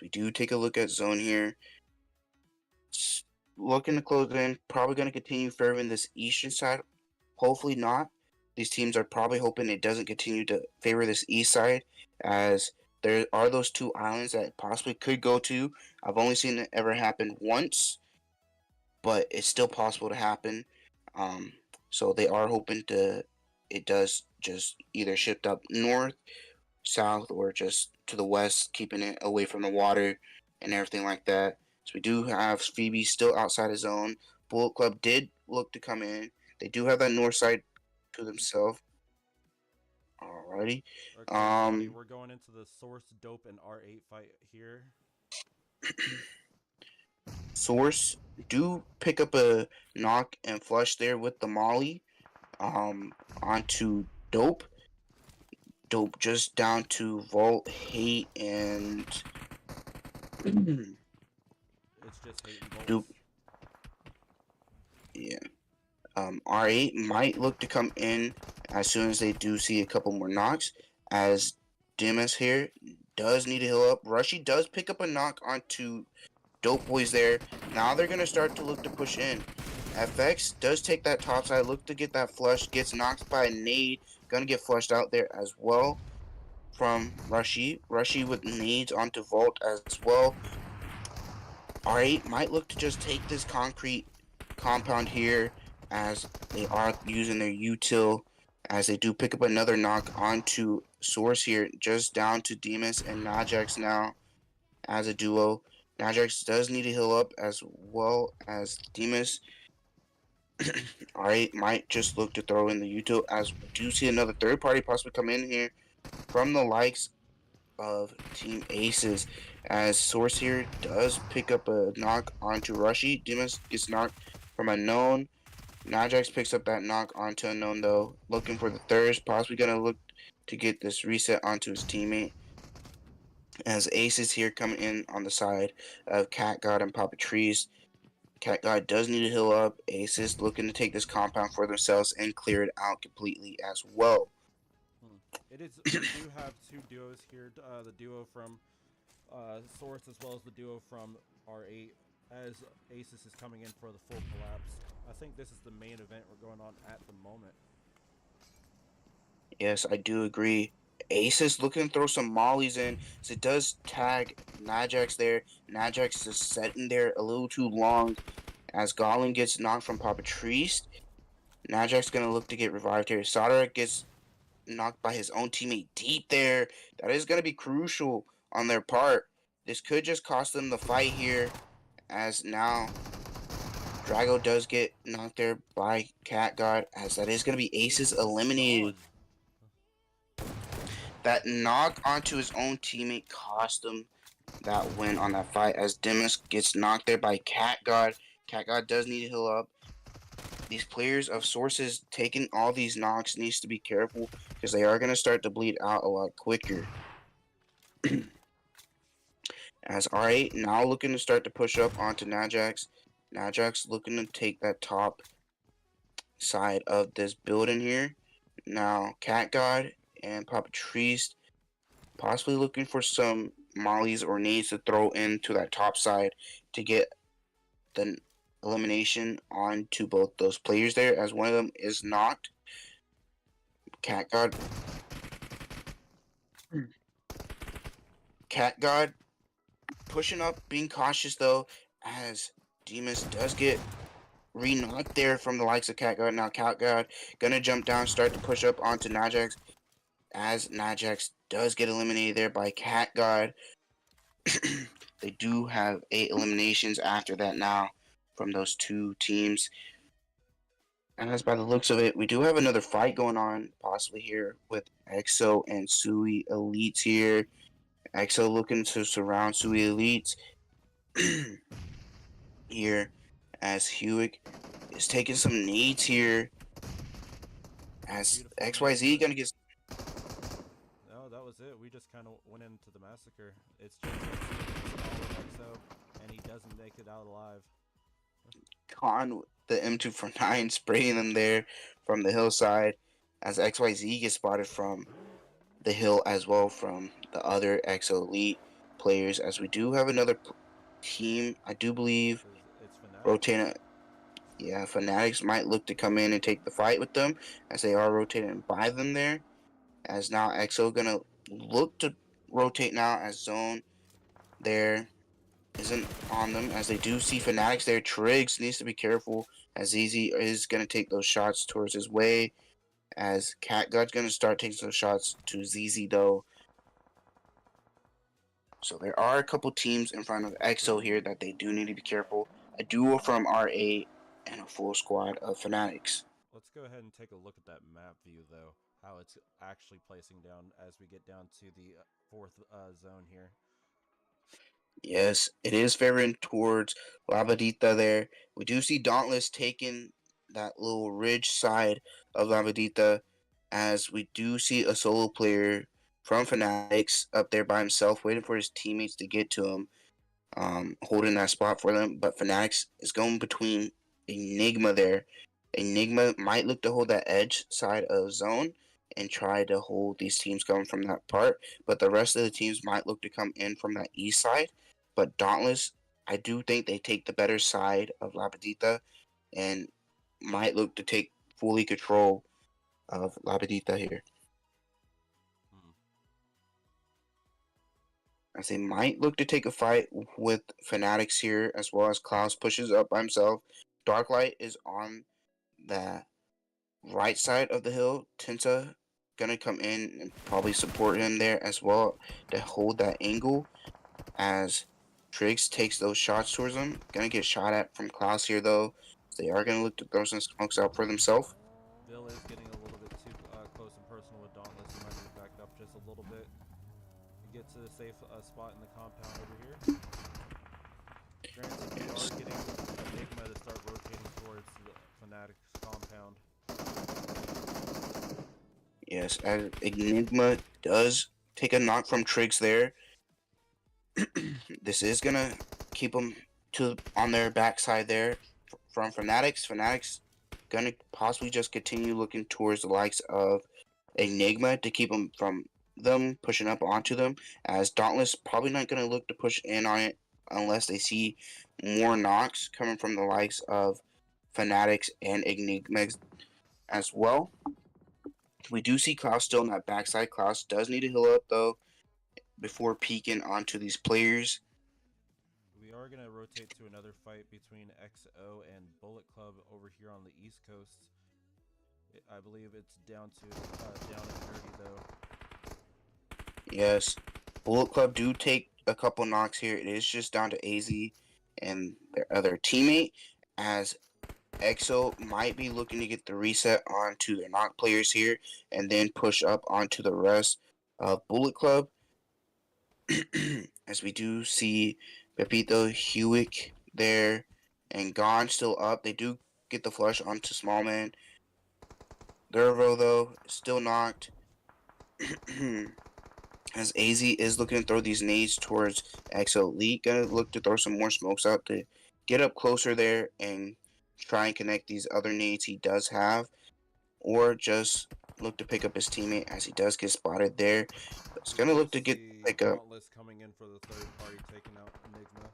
we do take a look at zone here. Looking to close in. Probably going to continue favoring this eastern side. Hopefully not. These teams are probably hoping it doesn't continue to favor this east side, as there are those 2 islands that possibly could go to. I've only seen it ever happen once, but it's still possible to happen. So they are hoping it does just either shift up north, south, or just to the west, keeping it away from the water and everything like that. So we do have Phoebe still outside his zone. Bullet Club did look to come in. They do have that north side to themselves. Alrighty. Okay, we're going into the Source, Dope, and R8 fight here. Source do pick up a knock and flush there with the molly. Onto Dope. Dope just down to Vault, Hate, and It's just Hate and Vault. Dope. Yeah. R8 might look to come in as soon as they do see a couple more knocks, as Dimas here does need to heal up. Rushy does pick up a knock onto Dope Boys there. Now they're going to start to look to push in. FX does take that top side, look to get that flush, gets knocked by a nade. Going to get flushed out there as well from Rushy. Rushy with nades onto Vault as well. R8 might look to just take this concrete compound here, as they are using their util, as they do pick up another knock onto Source here, just down to Demus and Najax now as a duo. Najax does need to heal up as well as Demus. Alright, might just look to throw in the util, as we do see another third party possibly come in here from the likes of Team Aces, as Source here does pick up a knock onto Rushy. Demus gets knocked from Unknown. Najax picks up that knock onto Unknown though, looking for the third, possibly gonna look to get this reset onto his teammate. As Aces here coming in on the side of Cat God and Papa Trees. Cat God does need to heal up. Aces looking to take this compound for themselves and clear it out completely as well. It is. We do have two duos here. The duo from Source as well as the duo from R8. As Asus is coming in for the full collapse. I think this is the main event we're going on at the moment. Yes, I do agree. Ace is looking to throw some mollies in. So it does tag Najax there. Najax is sitting there a little too long as Goblin gets knocked from Papatrice. Najax's going to look to get revived here. Sadara gets knocked by his own teammate deep there. That is going to be crucial on their part. This could just cost them the fight here, as now Drago does get knocked there by Cat God, as that is going to be Aces eliminated. That knock onto his own teammate cost him that win on that fight, as Demus gets knocked there by Cat God. Cat God does need to heal up. These players of Sources taking all these knocks needs to be careful, because they are going to start to bleed out a lot quicker. As R8 now looking to start to push up onto Najax. Najax looking to take that top side of this building here. Now Cat God and Papatrice possibly looking for some mollies or nades to throw into that top side to get the elimination onto both those players there, as one of them is knocked. Cat God pushing up, being cautious though, as Demus does get re-knocked there from the likes of Cat God. Now Cat God gonna jump down, start to push up onto Najax, as Najax does get eliminated there by Cat God. They do have 8 eliminations after that now from those two teams. And as by the looks of it, we do have another fight going on, possibly here with EXO and Sui Elites here. EXO looking to surround Sui Elites here, as Hewitt is taking some nades here. As Beautiful XYZ gonna get. No, that was it. We just kind of went into the massacre. It's just EXO, and he doesn't make it out alive. Con with the M249 spraying them there from the hillside, as XYZ gets spotted from the hill as well from the other EXO Elite players, as we do have another team, I do believe, It's Fnatic. rotating. Yeah, Fanatics might look to come in and take the fight with them, as they are rotating by them there. As now EXO gonna look to rotate now, as Zone there isn't on them, as they do see Fanatics there. Triggs needs to be careful, as ZZ is gonna take those shots towards his way, as Catgut's gonna start taking those shots to ZZ though. So there are a couple teams in front of EXO here that they do need to be careful. A duo from R8 and a full squad of Fanatics. Let's go ahead and take a look at that map view, though, how it's actually placing down as we get down to the fourth zone here. Yes, it is favoring towards Labadita there. We do see Dauntless taking that little ridge side of Labadita, as we do see a solo player from Fanatics up there by himself, waiting for his teammates to get to him, holding that spot for them. But Fanatics is going between Enigma there. Enigma might look to hold that edge side of zone and try to hold these teams coming from that part, but the rest of the teams might look to come in from that east side. But Dauntless, I do think they take the better side of Labadita and might look to take fully control of Labadita here. As they might look to take a fight with Fanatics here, as well as Klaus pushes up by himself. Darklight is on the right side of the hill. Tinta gonna come in and probably support him there as well to hold that angle, as Triggs takes those shots towards him. Gonna get shot at from Klaus here though. They are gonna look to throw some smokes out for themselves. Bill is getting a little bit too close and personal with Dauntless. He might need to back up just a little bit. Get to the safe spot in the compound over here. Granted, we are getting Enigma to start rotating towards the Fanatics compound. Yes, as Enigma does take a knock from Triggs there. This is gonna keep them on their backside there from Fanatics. Fanatics gonna possibly just continue looking towards the likes of Enigma to keep them from them pushing up onto them, as Dauntless probably not going to look to push in on it unless they see more knocks coming from the likes of Fanatics and Enigma as well. We do see Klaus still in that backside. Klaus does need to heal up though before peeking onto these players. We are going to rotate to another fight between XO and Bullet Club over here on the East Coast. I believe it's down at 30 though. Yes, Bullet Club do take a couple knocks here. It is just down to AZ and their other teammate, as EXO might be looking to get the reset onto their knock players here and then push up onto the rest of Bullet Club. As we do see Pepito, Hewick there, and Gon still up. They do get the flush onto Smallman. Dervo, though, still knocked. As AZ is looking to throw these nades towards EXO Elite. Gonna look to throw some more smokes out to get up closer there and try and connect these other nades he does have. Or just look to pick up his teammate as he does get spotted there. It's gonna look to get pick up. Dauntless coming in for the third party, taking out Enigma.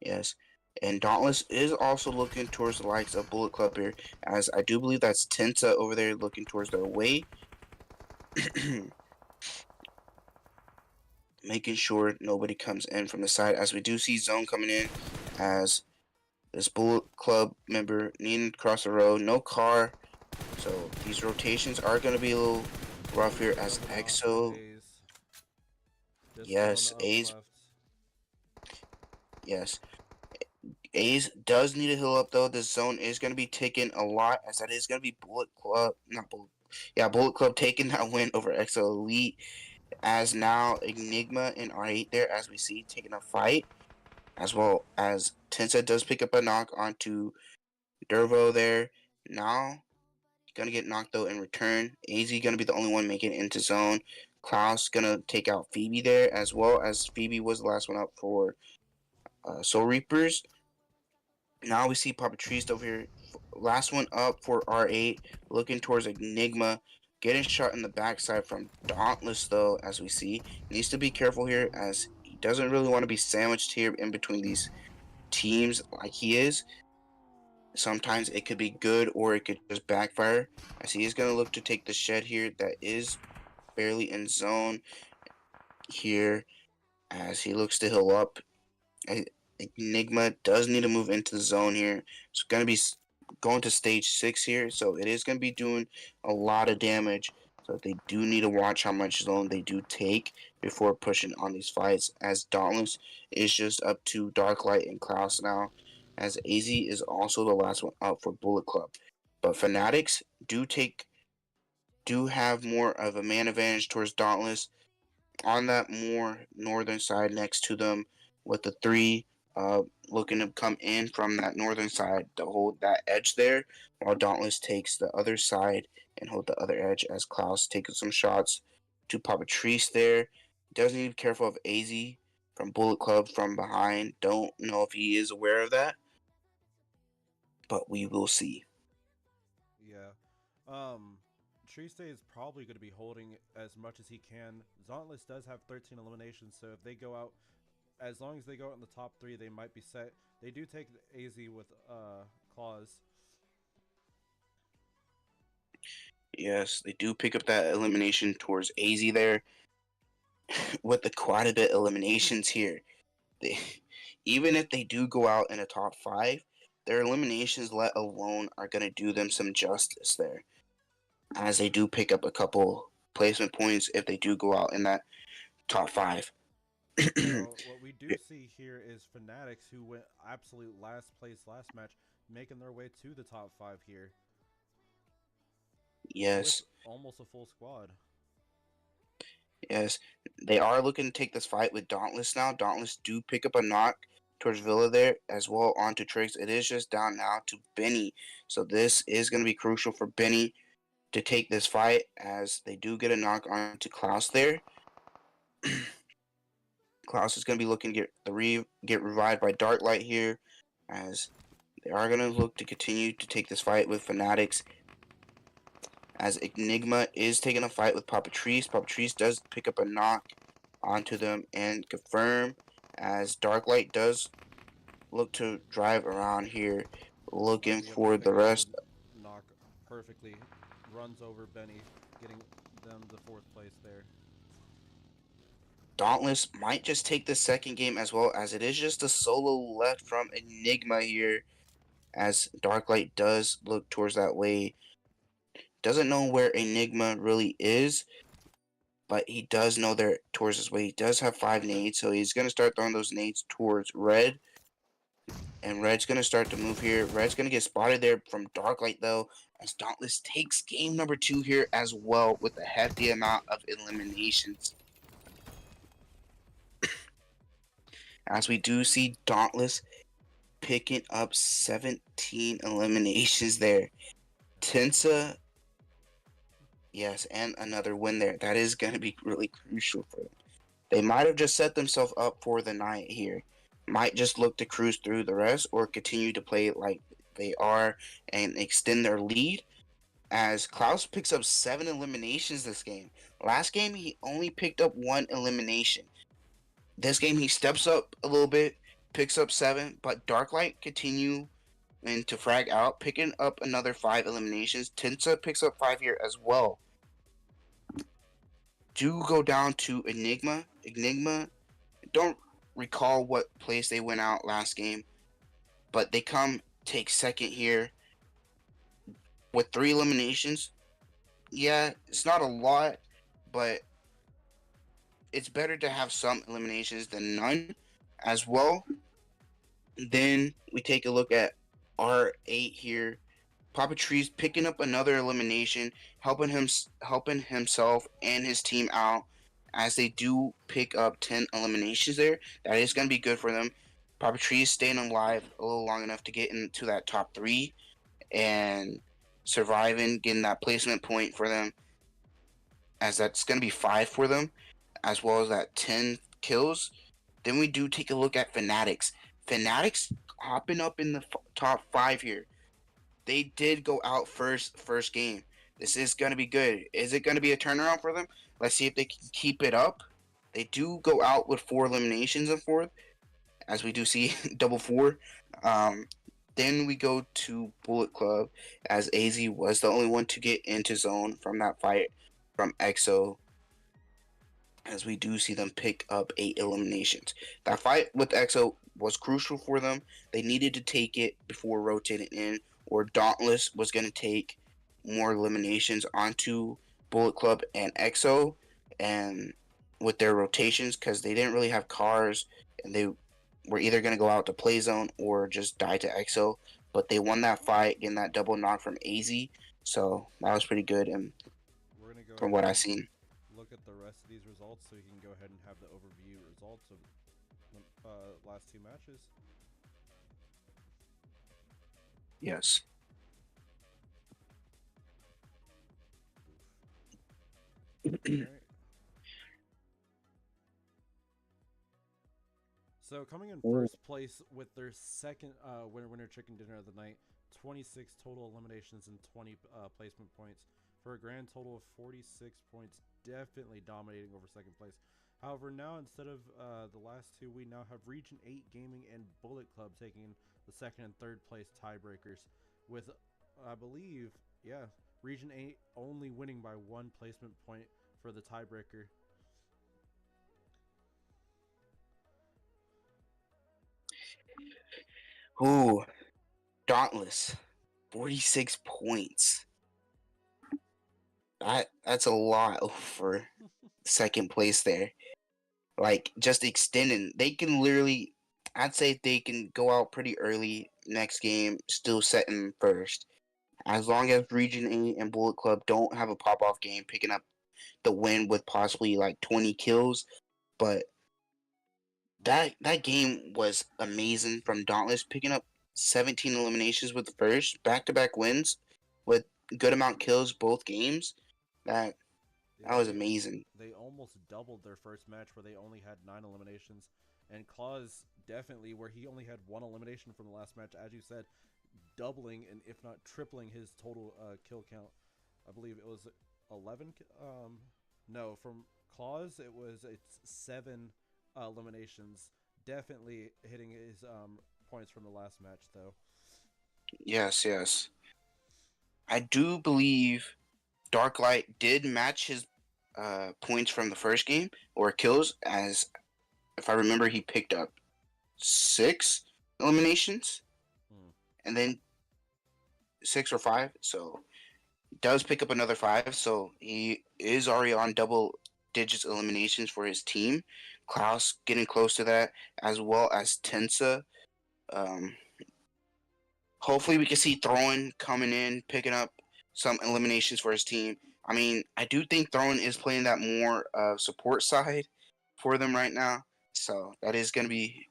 Yes. And Dauntless is also looking towards the likes of Bullet Club here, as I do believe that's Tensa over there looking towards their way. Making sure nobody comes in from the side, as we do see Zone coming in, as this Bullet Club member needing to cross the road. No car. So these rotations are going to be a little rough here, as EXO. Yes, A's. Yes. A's does need to heal up though. This zone is going to be taking a lot, as that is going to be Bullet Club, not Bullet. Yeah, Bullet Club taking that win over EXO Elite, as now Enigma and R8 there, as we see, taking a fight, as well as Tensa does pick up a knock onto Dervo there. Now, gonna get knocked though in return. AZ gonna be the only one making it into zone. Klaus gonna take out Phoebe there, as well as Phoebe was the last one up for Soul Reapers. Now we see Papatrice over here. Last one up for R8, looking towards Enigma. Getting shot in the backside from Dauntless, though, as we see. Needs to be careful here, as he doesn't really want to be sandwiched here in between these teams like he is. Sometimes it could be good, or it could just backfire, as he is going to look to take the shed here that is barely in zone here, as he looks to heal up. Enigma does need to move into the zone here. It's going to be going to stage 6 here, so it is going to be doing a lot of damage. So they do need to watch how much zone they do take before pushing on these fights, as Dauntless is just up to Darklight and Klaus now, as AZ is also the last one up for Bullet Club. But Fanatics do have more of a man advantage towards Dauntless on that more northern side next to them, with the 3 looking to come in from that northern side to hold that edge there, while Dauntless takes the other side and hold the other edge, as Klaus taking some shots to Papatrice there. Does need to be careful of AZ from Bullet Club from behind. Don't know if he is aware of that, but we will see. Yeah. Triste is probably going to be holding as much as he can. Dauntless does have 13 eliminations, so if they go out, as long as they go out in the top 3, they might be set. They do take AZ with claws. Yes, they do pick up that elimination towards AZ there, with the quite a bit eliminations here. They, even if they do go out in a top 5, their eliminations let alone are going to do them some justice there, as they do pick up a couple placement points if they do go out in that top 5. Well, what we do see here is Fanatics, who went absolute last place last match, making their way to the top 5 here. Yes. With almost a full squad. Yes. They are looking to take this fight with Dauntless now. Dauntless do pick up a knock towards Villa there, as well onto Tricks. It is just down now to Benny. So this is going to be crucial for Benny to take this fight, as they do get a knock onto Klaus there. Klaus is going to be looking to get revived by Darklight here, as they are going to look to continue to take this fight with Fanatics, as Enigma is taking a fight with Papatrice. Papatrice does pick up a knock onto them and confirm, as Darklight does look to drive around here, looking Yep, for the picked up rest. the knock perfectly. Runs over Benny, getting them the 4th place there. Dauntless might just take the second game as well, as it is just a solo left from Enigma here, as Darklight does look towards that way. Doesn't know where Enigma really is, but he does know they're towards his way. He does have 5 nades, so he's going to start throwing those nades towards Red. And Red's going to start to move here. Red's going to get spotted there from Darklight, though, as Dauntless takes game number 2 here as well with a hefty amount of eliminations. As we do see Dauntless picking up 17 eliminations there. Tensa, yes, and another win there. That is going to be really crucial for them. They might have just set themselves up for the night here. Might just look to cruise through the rest or continue to play like they are and extend their lead, as Klaus picks up 7 eliminations this game. Last game, he only picked up 1 elimination. This game, he steps up a little bit, picks up 7, but Darklight continue and to frag out, picking up another 5 eliminations. Tensa picks up 5 here as well. Do go down to Enigma. Enigma, don't recall what place they went out last game, but they come take second here with 3 eliminations. Yeah, it's not a lot, but it's better to have some eliminations than none as well. Then we take a look at R8 here. Papatrice picking up another elimination, helping himself and his team out, as they do pick up 10 eliminations there. That is going to be good for them. Papatrice staying alive a little long enough to get into that top 3 and surviving, getting that placement point for them, as that's going to be 5 for them, as well as that 10 kills. Then we do take a look at Fanatics. Fanatics hopping up in the top 5 here. They did go out first game. This is going to be good. Is it going to be a turnaround for them? Let's see if they can keep it up. They do go out with 4 eliminations in 4th, as we do see double 4. Then we go to Bullet Club, as AZ was the only one to get into zone from that fight from EXO, as we do see them pick up 8 eliminations. That fight with EXO was crucial for them. They needed to take it before rotating in, or Dauntless was going to take more eliminations onto Bullet Club and EXO, and with their rotations, because they didn't really have cars, and they were either going to go out to play zone or just die to EXO. But they won that fight, getting that double knock from AZ. So that was pretty good, and We're going to go from ahead what I've and seen. look at the rest of these results so you can go ahead and have the overview results of the last 2 matches. Yes. Alright. So coming in first place with their second winner chicken dinner of the night, 26 total eliminations and 20 placement points for a grand total of 46 points, definitely dominating over second place. However, now instead of the last 2, we now have Region 8 Gaming and Bullet Club taking the second and third place tiebreakers, with I believe, yeah, Region 8 only winning by 1 placement point for the tiebreaker. Ooh, Dauntless, 46 points. That's a lot for second place there. Like, just extending. They can literally, I'd say they can go out pretty early next game, still setting first. As long as Region 8 and Bullet Club don't have a pop-off game, picking up the win with possibly like 20 kills. But that game was amazing from Dauntless, picking up 17 eliminations with the first, back-to-back wins with good amount kills both games. That was amazing. They almost doubled their first match where they only had 9 eliminations, and Claus definitely, where he only had 1 elimination from the last match, as you said, doubling and if not tripling his total kill count. I believe it was 11. No, from Claus it's 7 eliminations. Definitely hitting his points from the last match though. Yes, yes. I do believe Darklight did match his points from the first game or kills, as if I remember, he picked up 6 eliminations Hmm. and then 6 or 5. So he does pick up another 5. So he is already on double digits eliminations for his team. Klaus getting close to that, as well as Tensa. Um, Hopefully, we can see Throwing coming in, picking up some eliminations for his team. I mean, I do think Throwing is playing that more support side for them right now. So that is going to be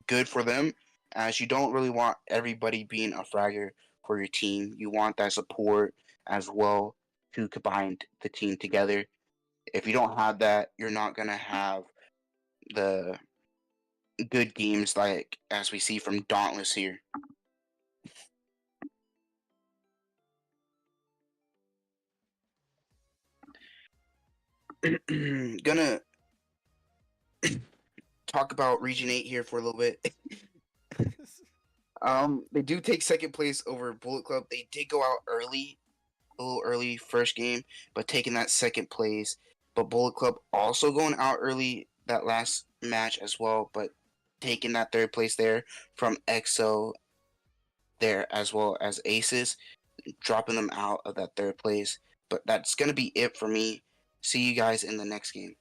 good for them, as you don't really want everybody being a fragger for your team. You want that support as well to combine the team together. If you don't have that, you're not going to have the good games like as we see from Dauntless here. Gonna talk about Region 8 here for a little bit. They do take second place over Bullet Club. They did go out early, a little early first game, but taking that second place. But Bullet Club also going out early that last match as well, but taking that third place there from EXO there, as well as Aces, dropping them out of that third place. But that's gonna be it for me. See you guys in the next game.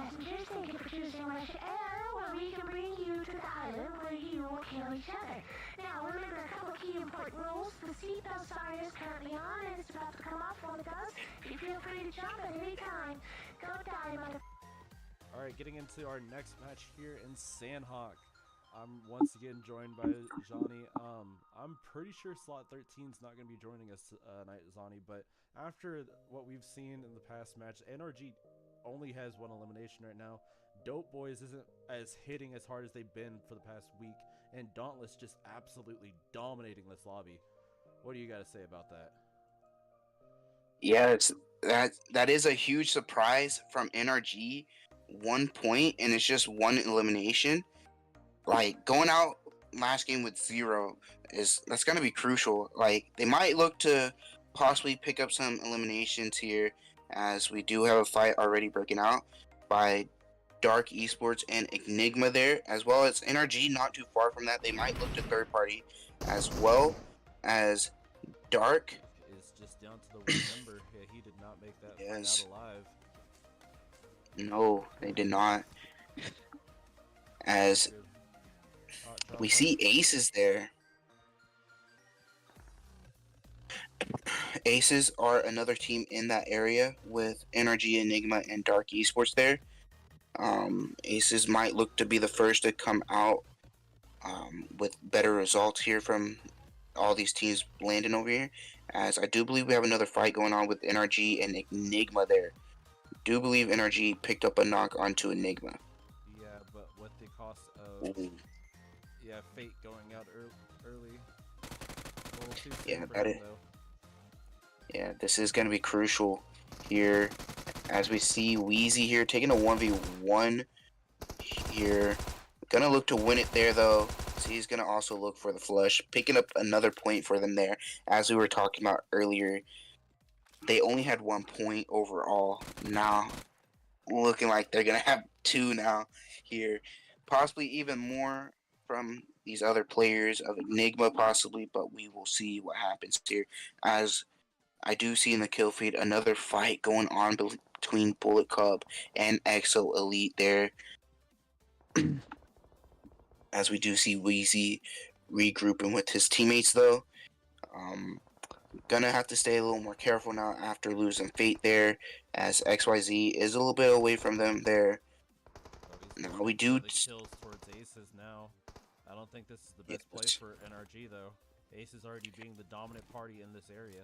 passengers, thank you for choosing Rush Air, where we can bring you to the island where you will kill each other. Now, remember a couple key important rules. The seatbelt sign is currently on and it's about to come off. When it does, you feel free to jump at any time. Go die, mother... Alright, getting into our next match here in Sandhawk. I'm once again joined by Johnny. I'm pretty sure Slot 13's not going to be joining us tonight, Zani, but after what we've seen in the past match, NRG only has one elimination right now. Dope Boys isn't as hitting as hard as they've been for the past week, and Dauntless just absolutely dominating this lobby. What do you got to say about that? Yeah, that is a huge surprise from NRG. 1 point, and it's just one elimination. Like going out last game with 0 that's gonna be crucial. Like they might look to possibly pick up some eliminations here, as we do have a fight already breaking out by Dark Esports and Enigma there, as well as NRG. Not too far from that, they might look to third party, as well as Dark is just down to the one member. Yeah, he did not make that Yes. fight out alive. No, they did not. As we see Aces there. Aces are another team in that area with NRG, Enigma, and Dark Esports there. Aces might look to be the first to come out with better results here from all these teams landing over here. As I do believe we have another fight going on with NRG and Enigma there. Do believe NRG picked up a knock onto Enigma. Yeah, but with the cost of Ooh. Fate going out early. A little too soon Yeah, for that him, is. though. Yeah, this is going to be crucial here, as we see Wheezy here taking a 1v1 here. Gonna look to win it there though, so he's gonna also look for the flush, picking up another point for them there. As we were talking about earlier, they only had 1 point overall. Now looking like they're gonna have 2 now here, possibly even more from these other players of Enigma possibly, but we will see what happens here. As I do see in the kill feed another fight going on between Bullet Club and Exo Elite there. As we do see Wheezy regrouping with his teammates though. Gonna have to stay a little more careful now after losing Fate there, as XYZ is a little bit away from them there. Now we do... the kills towards Aces now. I don't think this is the best play for NRG though. Aces already being the dominant party in this area.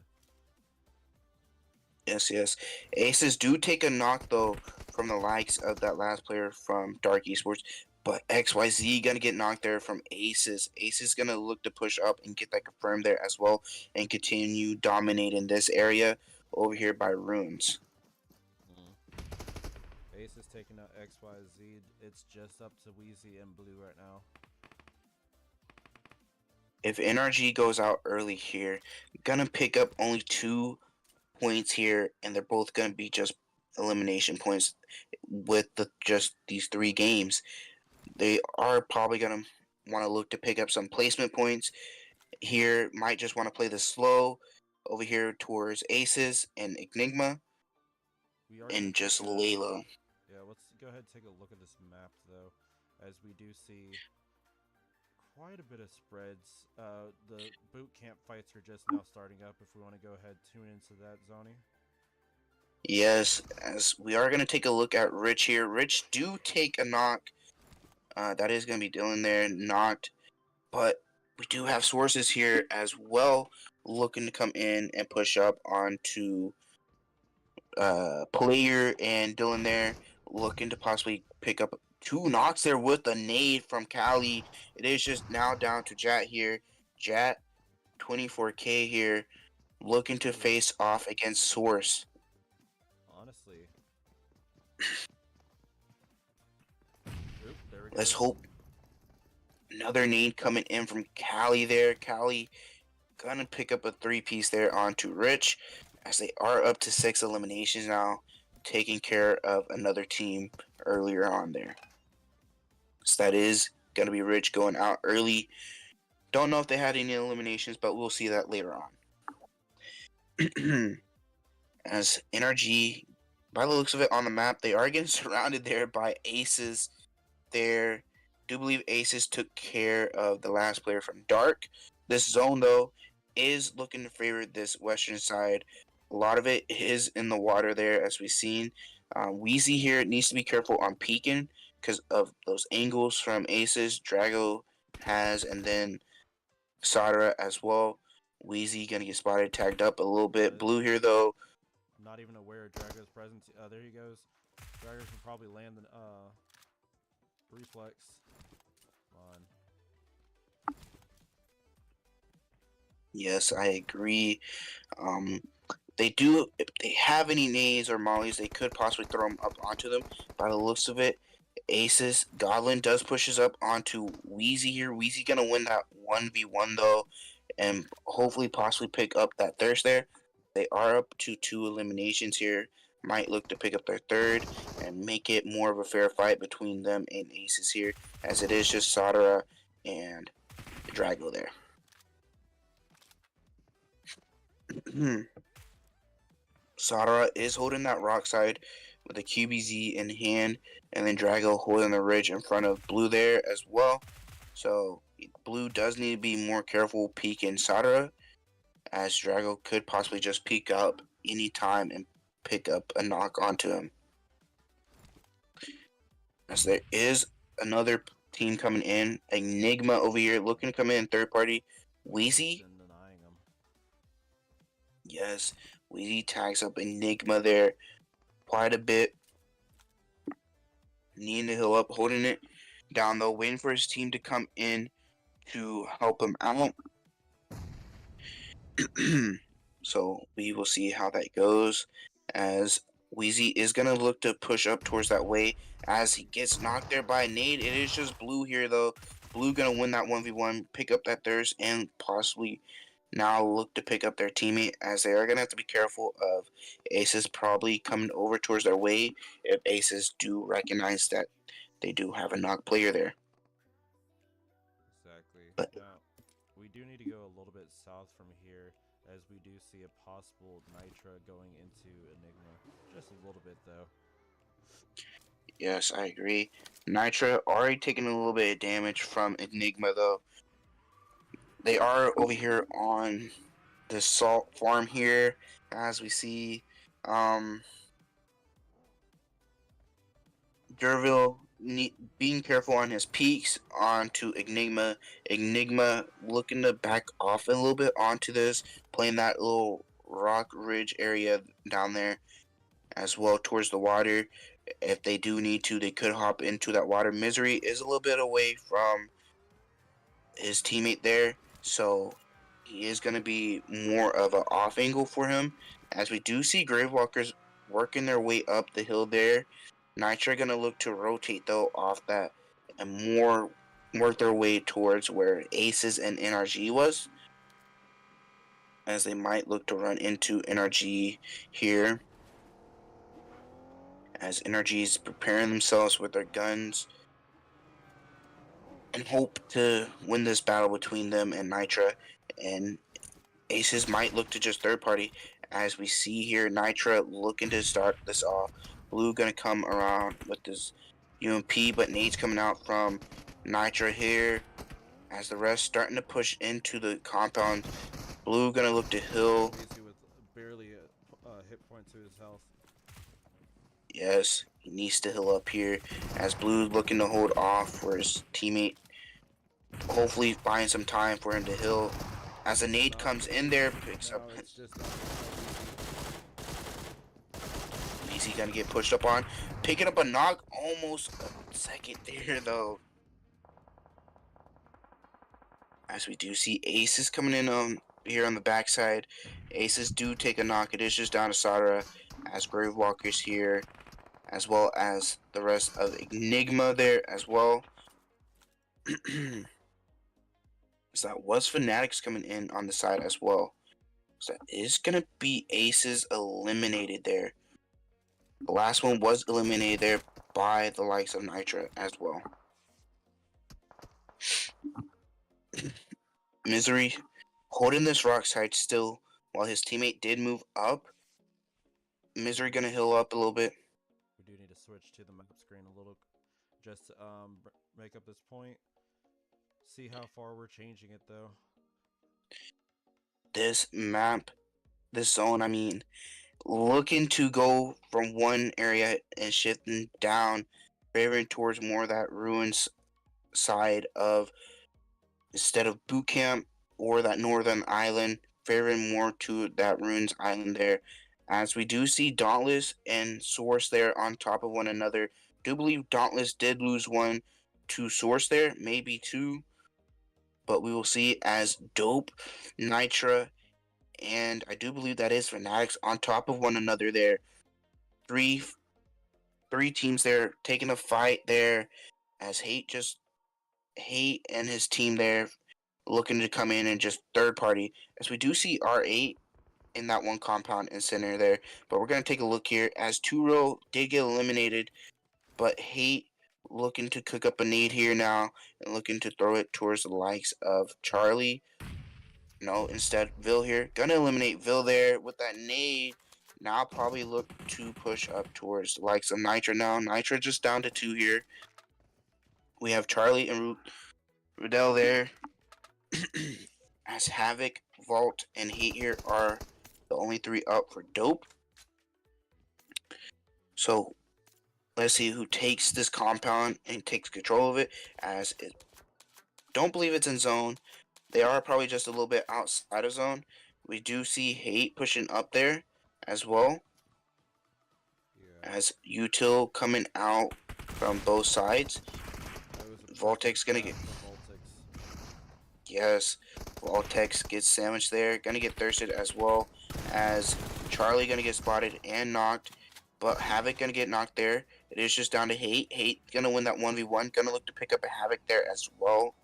Yes. Aces do take a knock though from the likes of that last player from Dark Esports, but XYZ gonna get knocked there from Aces. Aces gonna look to push up and get that confirmed there as well, and continue dominating this area over here by Runes. Aces taking out XYZ. It's just up to Wheezy and Blue right now. If NRG goes out early here, gonna pick up only 2 points here, and they're both gonna be just elimination points with just these 3 games. They are probably gonna want to look to pick up some placement points here. Might just want to play the slow over here towards Aces and Enigma, and just lay low. Yeah, let's go ahead and take a look at this map though, as we do see quite a bit of spreads. The boot camp fights are just now starting up. If we want to go ahead, tune into that, Zoni. Yes, as we are going to take a look at Rich here. Rich do take a knock. That is going to be Dylan there, knocked. But we do have sources here as well, looking to come in and push up onto Player and Dylan there, looking to possibly pick up 2 knocks there with a nade from Cali. It is just now down to Jat here. Jat, 24K here, looking to face off against Source. Honestly. Oop, there we go. Let's hope. Another nade coming in from Cali there. Cali gonna pick up a 3-piece there onto Rich, as they are up to 6 eliminations now, taking care of another team earlier on there. So that is going to be Rich going out early. Don't know if they had any eliminations, but we'll see that later on. As NRG by the looks of it on the map, they are getting surrounded there by aces. There, do believe aces took care of the last player from Dark. This zone though is looking to favor this western side. A lot of it is in the water there, as we've seen. Wheezy here needs to be careful on peeking because of those angles from aces. Drago has, and then Sadara as well. Wheezy gonna get spotted, tagged up a little bit. Blue here though. Not even aware of Drago's presence. There he goes. Drago can probably land the reflex. Come on. Yes, I agree. They do. If they have any nades or mollies, they could possibly throw them up onto them. By the looks of it, Aces Godlin does pushes up onto Wheezy here. Wheezy gonna win that 1v1 though, and hopefully possibly pick up that thirst there. They are up to 2 eliminations here. Might look to pick up their third and make it more of a fair fight between them and Aces here, as it is just Sadara and Drago there. Sadara is holding that rock side with a QBZ in hand, and then Drago holding the ridge in front of Blue there as well. So Blue does need to be more careful peeking Sadara, as Drago could possibly just peek up anytime and pick up a knock onto him. As there is another team coming in, Enigma over here looking to come in third party. Wheezy, Denying him. yes, Wheezy tags up Enigma there quite a bit. Needing to heal up, holding it down though, waiting for his team to come in to help him out. So we will see how that goes, as Wheezy is going to look to push up towards that way as he gets knocked there by a nade. It is just Blue here though. Blue going to win that 1v1, pick up that thirst, and possibly now look to pick up their teammate, as they are going to have to be careful of Aces probably coming over towards their way if Aces do recognize that they do have a knock player there. Exactly. But now, we do need to go a little bit south from here, as we do see a possible Nitra going into Enigma. Just a little bit, though. yes, I agree. Nitra already taking a little bit of damage from Enigma though. They are over here on the salt farm here, as we see. Derville being careful on his peaks onto Enigma. Enigma looking to back off a little bit onto this, playing that little rock ridge area down there as well towards the water. If they do need to, they could hop into that water. Misery is a little bit away from his teammate there, so he is going to be more of an off angle for him, as we do see Gravewalkers working their way up the hill there. Nitra going to look to rotate though off that and more work their way towards where Aces and NRG was, as they might look to run into NRG here, as NRG is preparing themselves with their guns and hope to win this battle between them and Nitra. And Aces might look to just third party, as we see here Nitra looking to start this off. Blue gonna come around with this UMP, but nade's coming out from Nitra here, as the rest starting to push into the compound. Blue gonna look to heal. Wheezy with barely a hit point to his health. Yes, he needs to heal up here, as Blue looking to hold off for his teammate. Hopefully find some time for him to heal. As a nade comes in there, picks up. It's just Easy gonna get pushed up on. Picking up a knock, almost a second there though. As we do see Aces coming in here on the backside. Aces do take a knock. It is just down to Sadara, as Gravewalkers here, as well as the rest of Enigma there as well. So that was Fanatics coming in on the side as well. So that is gonna be Aces eliminated there. The last one was eliminated there by the likes of Nitra as well. Misery holding this rock side still while his teammate did move up. Misery gonna heal up a little bit. We do need to switch to the map screen a little, just to make up this point. See how far we're changing it though. This map, this zone, I mean, looking to go from one area and shifting down, favoring towards more of that ruins side of instead of boot camp or that northern island, favoring more to that ruins island there. As we do see Dauntless and Source there on top of one another. Do believe Dauntless did lose one to Source there, maybe two, but we will see as Dope, Nitra, and I do believe that is Fanatics on top of one another there. Three three teams there taking a fight there as Hate and his team there looking to come in and just third party. As we do see R8 in that one compound and center there, but we're gonna take a look here as Turo did get eliminated, but Hate looking to cook up a nade here now and looking to throw it towards the likes of Charlie. No, instead Vil here gonna eliminate Vil there with that nade. Now probably look to push up towards the likes of Nitra now. Nitra just down to 2 here. We have Charlie and Rudell there. As Havoc, Vault, and Heat here are the only 3 up for Dope. So let's see who takes this compound and takes control of it. As it don't believe it's in zone. They are probably just a little bit outside of zone. We do see Hate pushing up there as well. Yeah. As Util coming out from both sides. Voltex gonna get. Yes, Voltex gets sandwiched there. Gonna get thirsted as well. As Charlie gonna get spotted and knocked. But Havoc gonna get knocked there. It is just down to Hate. Hate gonna win that 1v1. Gonna look to pick up a Havoc there as well.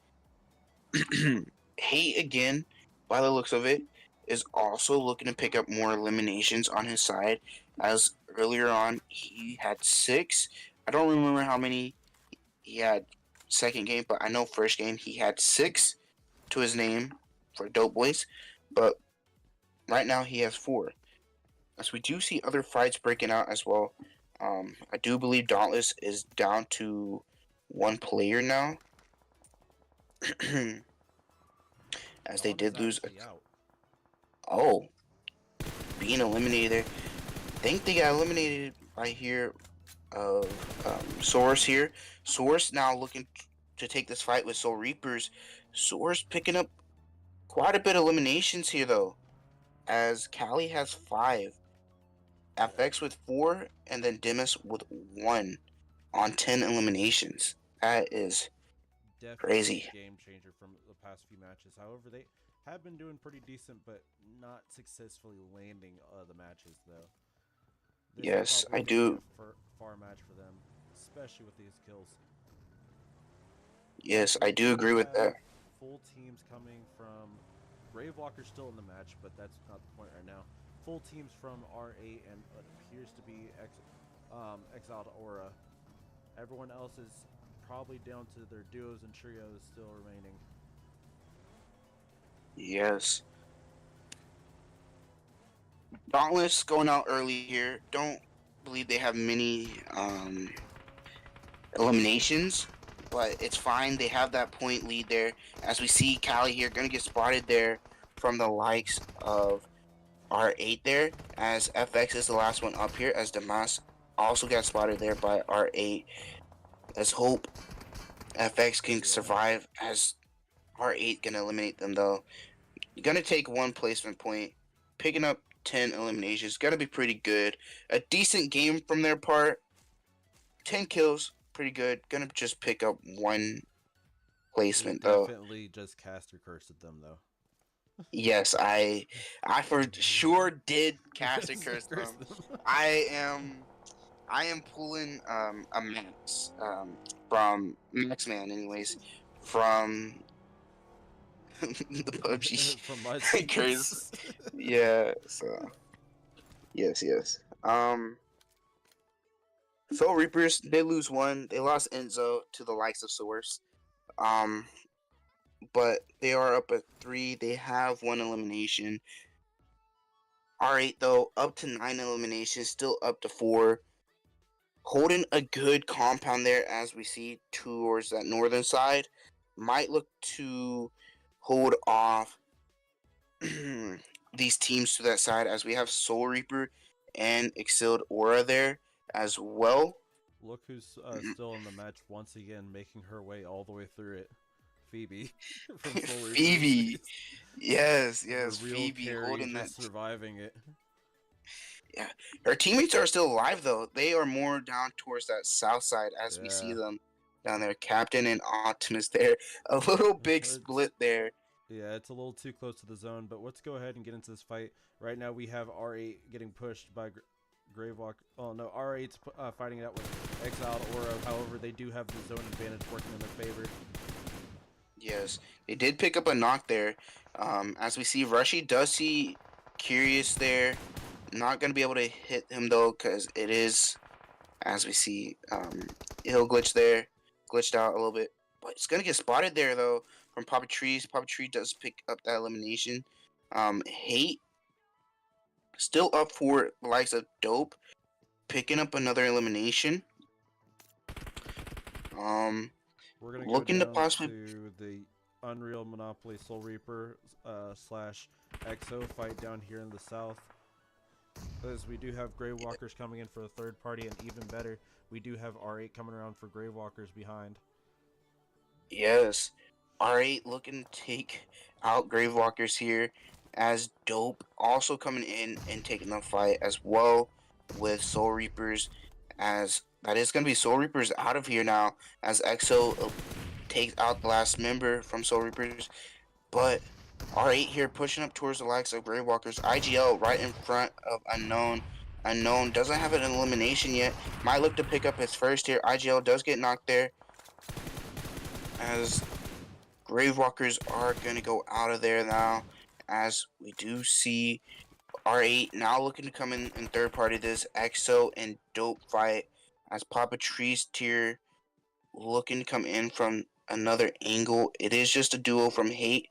Hate again, by the looks of it, is also looking to pick up more eliminations on his side. As earlier on, he had 6. I don't remember how many he had second game, but I know first game he had 6 to his name for Dope Boys. But right now he has 4. As we do see other fights breaking out as well. I do believe Dauntless is down to 1 player now. As they did lose. Oh, being eliminated there. I think they got eliminated by here of Source here. Source now looking to take this fight with Soul Reapers. Source picking up quite a bit of eliminations here though. As Callie has 5. FX with 4, and then Demis with 1 on 10 eliminations. That is definitely crazy. A game changer from the past few matches. However, they have been doing pretty decent, but not successfully landing the matches though. This Yes, I do. Far match for them, especially with these kills. Yes, I do agree with that. Full teams coming from Gravewalker's still in the match, but that's not the point right now. Full teams from R8 and what appears to be Exiled Aura. Everyone else is probably down to their duos and trios still remaining. Yes. Dauntless going out early here. Don't believe they have many eliminations, but it's fine. They have that point lead there. As we see Callie here, gonna get spotted there from the likes of R8 there. As FX is the last one up here, as Damas also got spotted there by R8. Let's hope FX can survive as R8 gonna eliminate them though. You're gonna take 1 placement point, picking up 10 eliminations. Gotta be pretty good. A decent game from their part. 10 kills, pretty good. Gonna just pick up 1 placement though. Definitely just cast or cursed at them though. Yes, I for sure did cast and curse them. I am pulling a Max from Maxman anyways from the PUBG from my curse. Yeah, so yes. Soul Reapers, they lose 1. They lost Enzo to the likes of Source. But they are up at 3. They have 1 elimination. R8 though, up to 9 eliminations, still up to 4. Holding a good compound there as we see towards that northern side. Might look to hold off these teams to that side as we have Soul Reaper and Exiled Aura there as well. Look who's Mhm. still in the match once again, making her way all the way through it. Phoebe from Soul Reapers. Phoebe. Yes, The yes, real Phoebe carry holding that. just surviving it. Yeah, her teammates are still alive though. They are more down towards that south side as we see Yeah. them down there. Captain and Optimus there. A little big It's split there. Yeah, it's a little too close to the zone, but let's go ahead and get into this fight. Right now we have R8 getting pushed by Gravewalk. Oh no, R8's fighting it out with Exiled Aura. However, they do have the zone advantage working in their favor. Yes, they did pick up a knock there. As we see, Rushy does see Curious there. Not going to be able to hit him though because it is, as we see, he'll glitch there. Glitched out a little bit. But it's going to get spotted there though from Papa Trees. Papa Tree does pick up that elimination. Hate still up for the likes of Dope. Picking up another elimination. Um, We're gonna go Looking to down possibly. to the Unreal Monopoly Soul Reaper slash EXO fight down here in the south. As we do have Grey Walkers coming in for a third party, and even better, we do have R8 coming around for Grey Walkers behind. Yes. R8 looking to take out Gravewalkers here as Dope also coming in and taking the fight as well with Soul Reapers as that is going to be Soul Reapers out of here now as EXO takes out the last member from Soul Reapers. But R8 here pushing up towards the likes of Gravewalkers. IGL right in front of Unknown. Unknown doesn't have an elimination yet. Might look to pick up his first here. IGL does get knocked there as Gravewalkers are going to go out of there now, as we do see R8 now looking to come in third party this EXO and Dope fight, as Papa Tree's tier looking to come in from another angle. It is just a duo from Hate,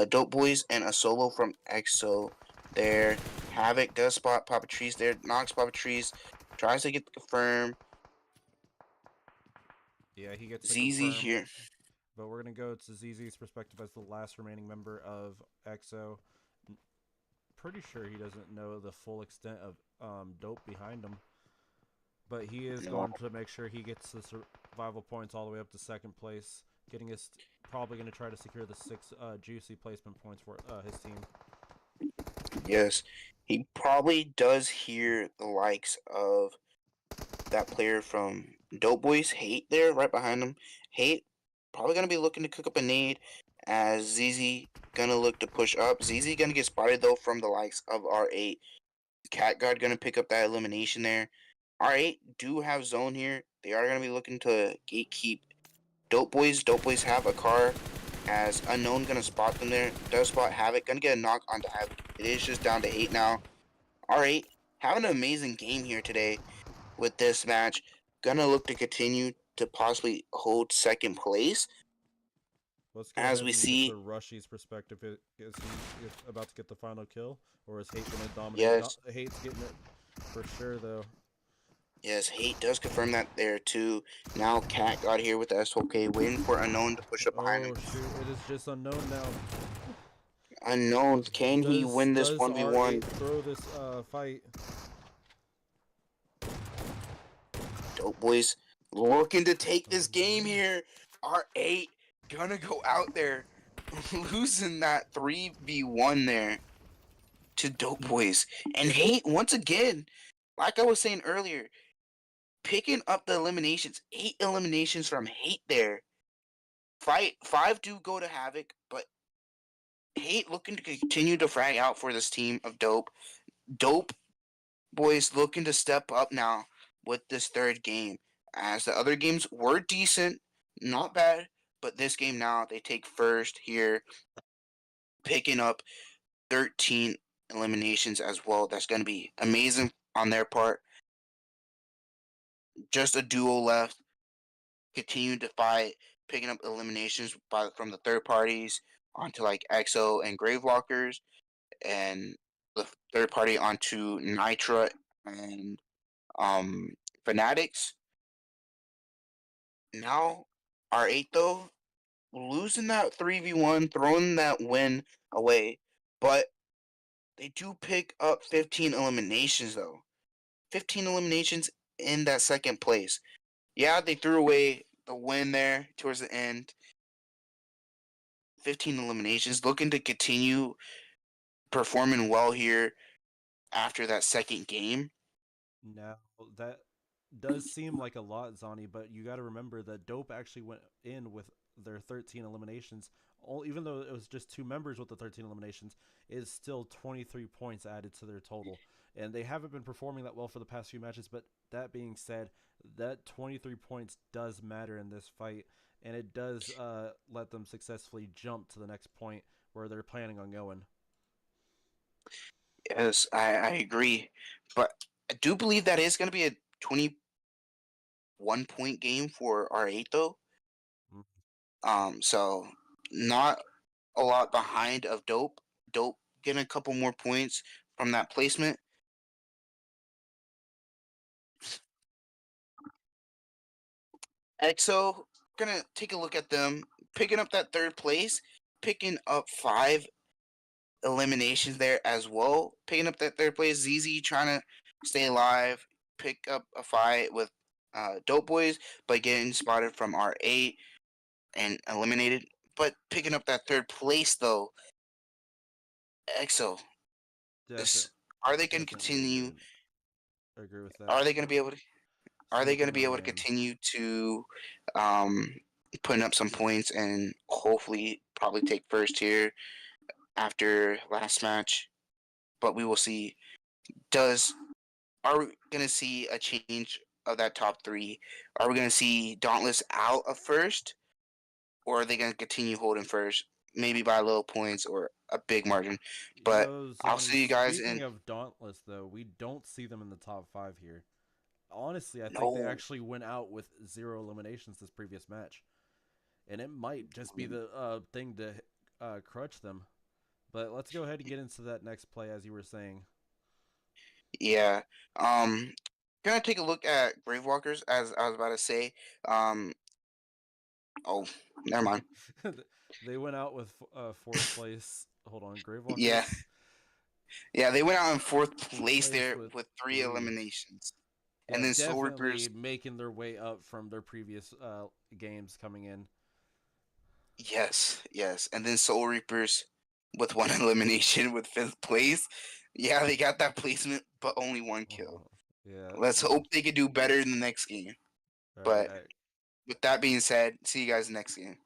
Dope Boys, and a solo from EXO there. Havoc does spot Papa Trees there, knocks Papa Trees, tries to get the confirm. Yeah, he gets the ZZ confirm. here. But we're going to go to ZZ's perspective as the last remaining member of EXO. Pretty sure he doesn't know the full extent of Dope behind him. But he is No. going to make sure he gets the survival points all the way up to second place. Getting his probably going to try to secure the 6 juicy placement points for his team. Yes, he probably does hear the likes of that player from Dope Boys, Hate there, right behind him. Hate probably gonna be looking to cook up a nade as ZZ gonna look to push up. ZZ gonna get spotted though from the likes of R8. Cat Guard gonna pick up that elimination there. R8 do have zone here. They are gonna be looking to gatekeep Dope Boys. Dope Boys have a car as Unknown gonna spot them there. Does spot Havoc. Gonna get a knock onto Havoc. It is just down to 8 now. R8 having an amazing game here today with this match. Gonna look to continue to possibly hold second place. Let's go As ahead we and get see, the Rushy's perspective. Is he about to get the final kill, or is Hate going to dominate? yes, Hate's getting it for sure, though. yes, Hate does confirm that there too. Now Cat got here with the SOK, waiting for Unknown to push up behind him. Oh shoot! It is just unknown now. Unknown, can he win this Does 1v1? R8 throw this fight? Dope Boys looking to take this game here. R8 gonna go out there losing that 3v1 there to Dope Boys. And Hate, once again, like I was saying earlier, picking up the eliminations. 8 eliminations from Hate there. Five do go to Havoc, but Hate looking to continue to frag out for this team of Dope. Dope Boys looking to step up now with this third game. As the other games were decent, not bad, but this game now they take first here, picking up 13 eliminations as well. That's going to be amazing on their part. Just a duo left. Continue to fight, picking up eliminations from the third parties onto like EXO and Gravewalkers, and the third party onto Nitra and Fanatics. Now, R8 though, losing that 3v1, throwing that win away, but they do pick up 15 eliminations though. 15 eliminations in that second place. Yeah, they threw away the win there towards the end. 15 eliminations, looking to continue performing well here after that second game. Now that does seem like a lot, Zani, but you got to remember that Dope actually went in with their 13 eliminations. Even though it was just two members with the 13 eliminations, is still 23 points added to their total. And they haven't been performing that well for the past few matches, but that being said, that 23 points does matter in this fight, and it does let them successfully jump to the next point where they're planning on going. Yes, I agree. But I do believe that is going to be a 21-point game for R8 though. Mm. So not a lot behind of Dope. Dope getting a couple more points from that placement. EXO, gonna take a look at them picking up that third place, picking up 5 eliminations there as well. Picking up that third place, ZZ trying to stay alive, pick up a fight with Dope Boys, but getting spotted from R8 and eliminated. But picking up that third place though, EXO, Definitely, this are they going to definitely continue? agree with that. Are they going to be able to? Are they going to Smoking be their able to man. continue to um, putting up some points and hopefully probably take first here after last match? But we will see. Does Are we gonna see a change of that top three? Are we gonna see Dauntless out of first, or are they gonna continue holding first? Maybe by little points or a big margin. You But know, I'll Zani, see you guys speaking in. of Dauntless, though, we don't see them in the top five here. Honestly, I think they No. actually went out with 0 eliminations this previous match. And it might just be the thing to crutch them. But let's go ahead and get into that next play, as you were saying. Yeah. Gonna take a look at Gravewalkers as I was about to say. Um. Oh, never mind. They went out with fourth place. Hold on, Yeah. Gravewalkers Yeah. They went out in fourth place place there with with 3 3. eliminations, and Yeah, then Soul definitely Reapers. making their way up from their previous games coming in. Yes, yes. And then Soul Reapers with 1 elimination with 5th place. Yeah, they got that placement, but only 1 kill. Oh, yeah. Let's hope they can do better in the next game. All right, But with that being said, see you guys next game.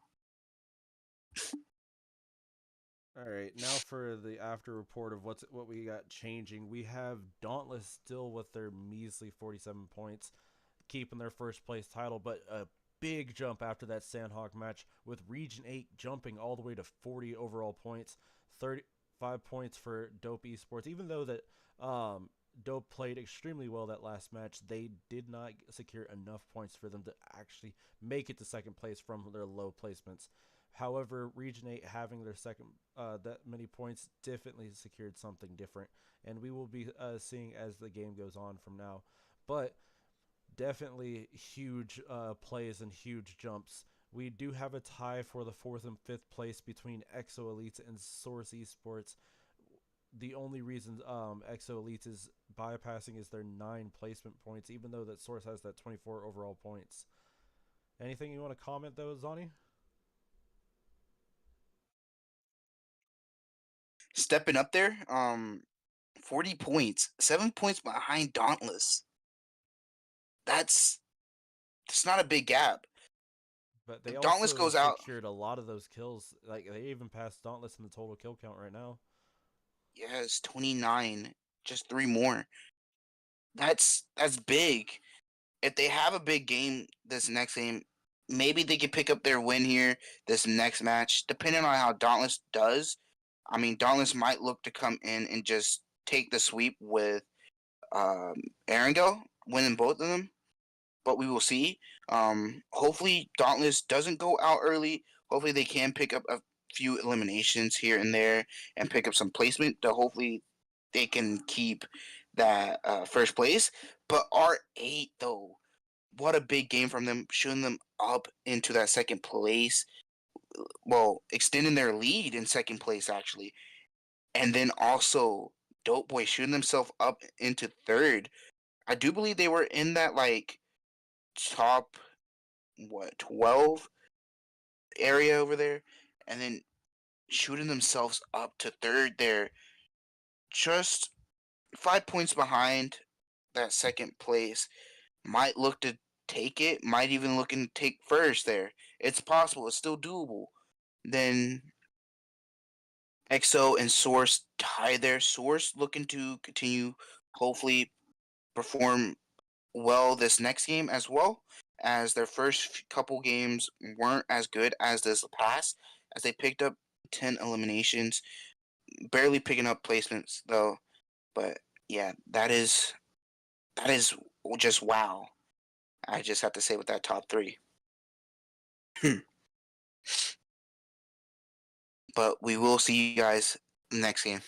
all right. Now for the after report of what we got changing. We have Dauntless still with their measly 47 points, keeping their first place title, but a big jump after that Sandhawk match with Region 8 jumping all the way to 40 overall points, 35 points for Dope Esports. Even though that Dope played extremely well that last match, they did not secure enough points for them to actually make it to second place from their low placements. However, Region 8 having their second that many points definitely secured something different, and we will be seeing as the game goes on from now. But definitely huge plays and huge jumps. We do have a tie for the 4th and 5th place between Exo Elites and Source Esports. The only reason Exo Elites is bypassing is their 9 placement points, even though that Source has that 24 overall points. Anything you want to comment though, Zani? Stepping up there, 40 points, 7 points behind Dauntless. That's not a big gap. But they If Dauntless also goes out, secured a lot of those kills. Like they even passed Dauntless in the total kill count right now. yes, 29, just 3 more. That's big. If they have a big game this next game, maybe they can pick up their win here this next match. Depending on how Dauntless does, I mean, Dauntless might look to come in and just take the sweep with um, Erangel, winning both of them. But we will see. Hopefully, Dauntless doesn't go out early. Hopefully, they can pick up a few eliminations here and there and pick up some placement to hopefully they can keep that first place. But R8 though, what a big game from them, shooting them up into that second place. Well, extending their lead in second place actually, and then also Dope Boy shooting themselves up into third. I do believe they were in that like top 12 area over there, and then shooting themselves up to third there, just 5 points behind that second place. Might look to take it, might even looking to take first there. It's possible, it's still doable. Then EXO and Source tie there. Source looking to continue, hopefully perform well this next game as well, as their first couple games weren't as good as this past, as they picked up 10 eliminations, barely picking up placements though. But yeah, that is just wow. I just have to say with that top three. But we will see you guys next game.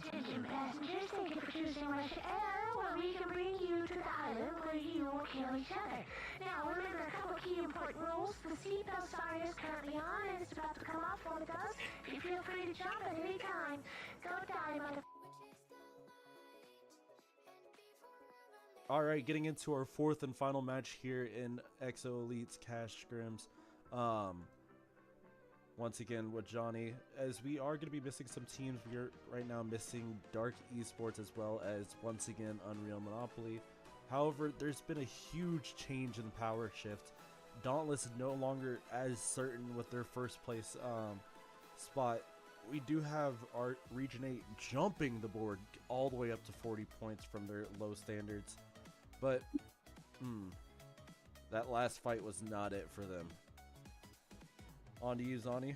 Attention passengers, thank you for choosing Rush Air, where we can bring you to the island where you will kill each other. Now, remember a couple key important rules. The seatbelt sign is currently on and it's about to come off when it does. You feel free to jump at any time. Go die, mother... All right, getting into our fourth and final match here in Exo Elite's Cash Scrims. Once again with Johnny, as we are going to be missing some teams. We are right now missing Dark Esports as well as, once again, Unreal Monopoly. However, there's been a huge change in the power shift. Dauntless is no longer as certain with their first place spot. We do have our Region 8 jumping the board all the way up to 40 points from their low standards. But, that last fight was not it for them. On to you, Zani.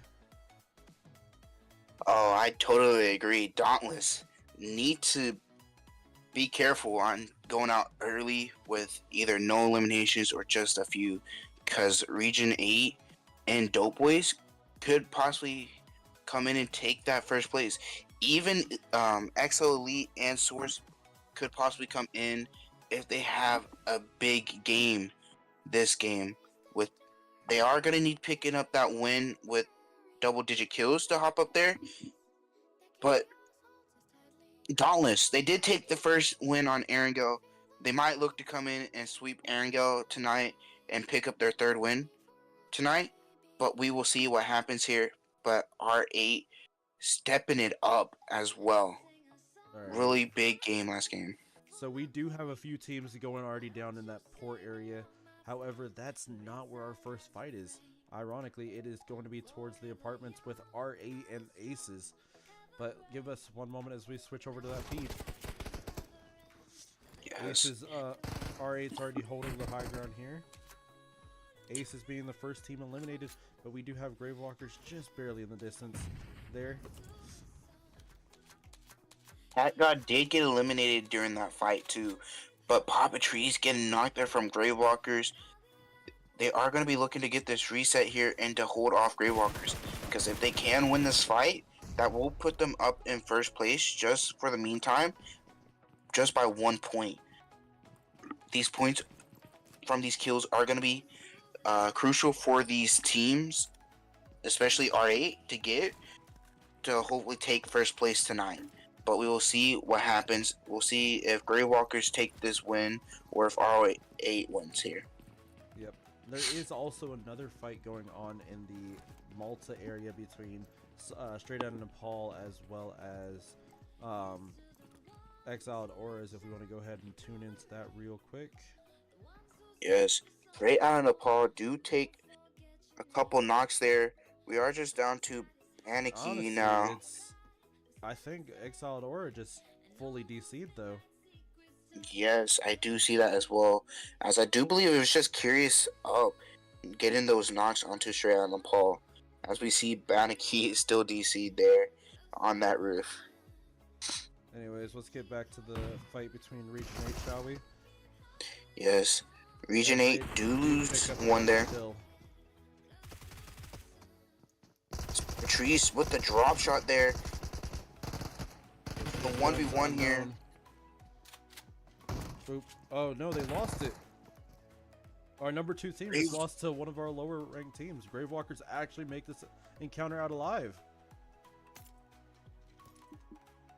Oh, I totally agree. Dauntless need to be careful on going out early with either no eliminations or just a few, because Region 8 and Dope Boys could possibly come in and take that first place. Even XO Elite and Source could possibly come in if they have a big game this game. With they are going to need picking up that win with double-digit kills to hop up there. But Dauntless, they did take the first win on Erangel. They might look to come in and sweep Erangel tonight and pick up their third win tonight. But we will see what happens here. But R8 stepping it up as well. Right. Really big game last game. So we do have a few teams going already down in that port area. However, that's not where our first fight is. Ironically, it is going to be towards the apartments with R8 and Aces. But give us one moment as we switch over to that feed. Yes. Aces, R8's already holding the high ground here. Aces being the first team eliminated, but we do have Gravewalkers just barely in the distance there. Cat God did get eliminated during that fight too, but Papa Tree's getting knocked there from Gravewalkers. They are going to be looking to get this reset here and to hold off Gravewalkers, because if they can win this fight, that will put them up in first place just for the meantime, just by 1 point. These points from these kills are going to be crucial for these teams, especially R8, to get to hopefully take first place tonight. But we will see what happens. We'll see if Greywalkers take this win or if R8 wins here. Yep. There is also another fight going on in the Malta area between Straight Out of Nepal as well as Exiled Auras, if we want to go ahead and tune into that real quick. Yes. Straight Out of Nepal do take a couple knocks there. We are just down to Aniki now. I think Exiled Aura just fully DC'd though. Yes, I do see that as well. As I do believe it was just Curious up getting those knocks onto Straight Out of Nepal. As we see Banaki is still DC'd there on that roof. Anyways, let's get back to the fight between Region 8, shall we? Yes. Region 8 do lose one there. Patrice with the drop shot there. The 1v1 here. Oop. Oh no, they lost it. Our number 2 team just lost to one of our lower ranked teams. Gravewalkers actually make this encounter out alive.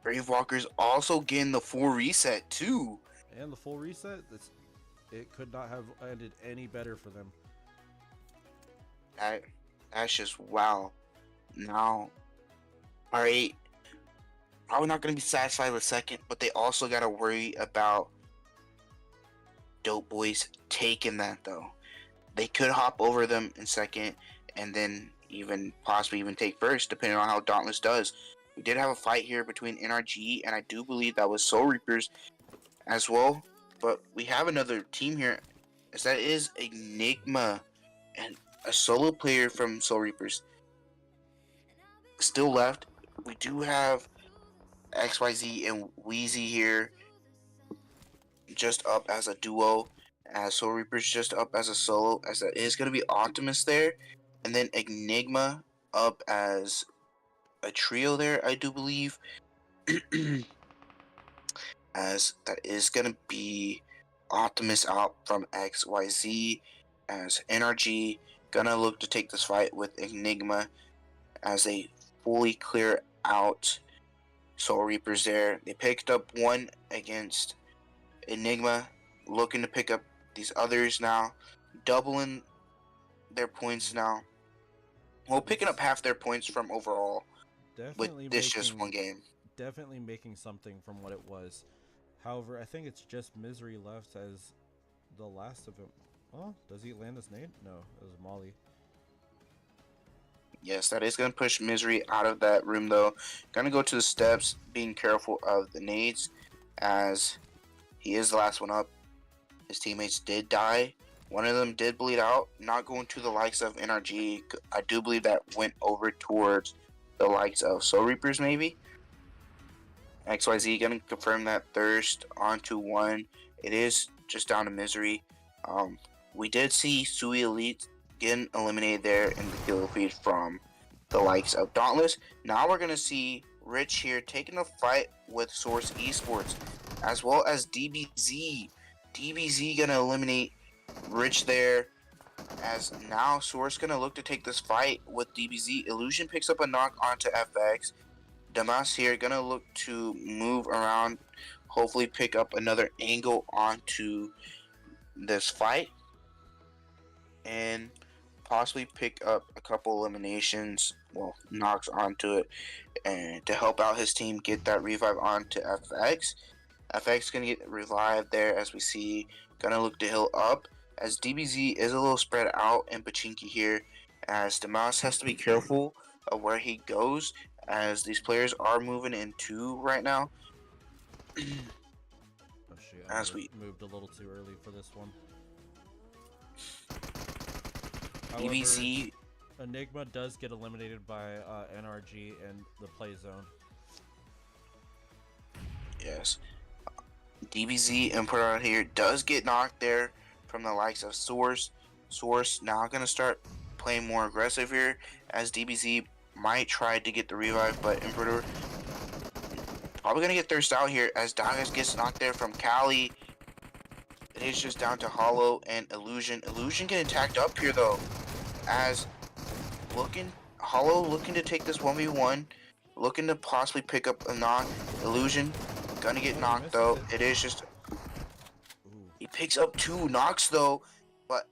Gravewalkers also getting the full reset too. And the full reset, it could not have ended any better for them. That's just wow. Now, R8 probably not going to be satisfied with second, but they also got to worry about Dope Boys taking that though. They could hop over them in second and then even possibly even take first, depending on how Dauntless does. We did have a fight here between NRG and I do believe that was Soul Reapers as well. But we have another team here, as that is Enigma and a solo player from Soul Reapers. Still left, we do have XYZ and Wheezy here, just up as a duo, as Soul Reapers just up as a solo, as that is going to be Optimus there, and then Enigma up as a trio there, I do believe. as that is gonna be Optimus out from XYZ, as NRG gonna look to take this fight with Enigma as they fully clear out Soul Reapers there. They picked up one against Enigma, looking to pick up these others now, doubling their points now. Well, picking up half their points from overall with Definitely this just one making game. definitely making something from what it was. However, I think it's just Misery left as the last of him. Oh, does he land his nade? No, it was Molly. Yes, that is going to push Misery out of that room, though. Going to go to the steps, being careful of the nades, as he is the last one up. His teammates did die. One of them did bleed out, not going to the likes of NRG. I do believe that went over towards the likes of Soul Reapers, maybe. XYZ going to confirm that Thirst onto one. It is just down to Misery. We did see Sui Elite getting eliminated there in the kill feed from the likes of Dauntless. Now we're going to see Rich here taking a fight with Source Esports, as well as DBZ. DBZ going to eliminate Rich there, as now Source going to look to take this fight with DBZ. Illusion picks up a knock onto FX. Damas here going to look to move around, hopefully pick up another angle onto this fight, and possibly pick up a couple eliminations, well, knocks onto it, and to help out his team get that revive onto FX. FX gonna get revived there, as we see, gonna look to heal up, as DBZ is a little spread out in Pachinki here, as Damas has to be careful of where he goes, as these players are moving in two right now. Oh shit, As we moved a little too early for this one. However, DBZ, Enigma does get eliminated by NRG in the play zone. yes, DBZ input out here does get knocked there from the likes of Source. Source now gonna start playing more aggressive here, as DBZ might try to get the revive, but Importer probably gonna get thirsted out here, as Dagas gets knocked there from Cali. It is just down to Hollow and Illusion. Illusion getting attacked up here though, as Hollow looking to take this 1v1, looking to possibly pick up a knock. Illusion gonna get knocked though. It is just, he picks up 2 knocks though, but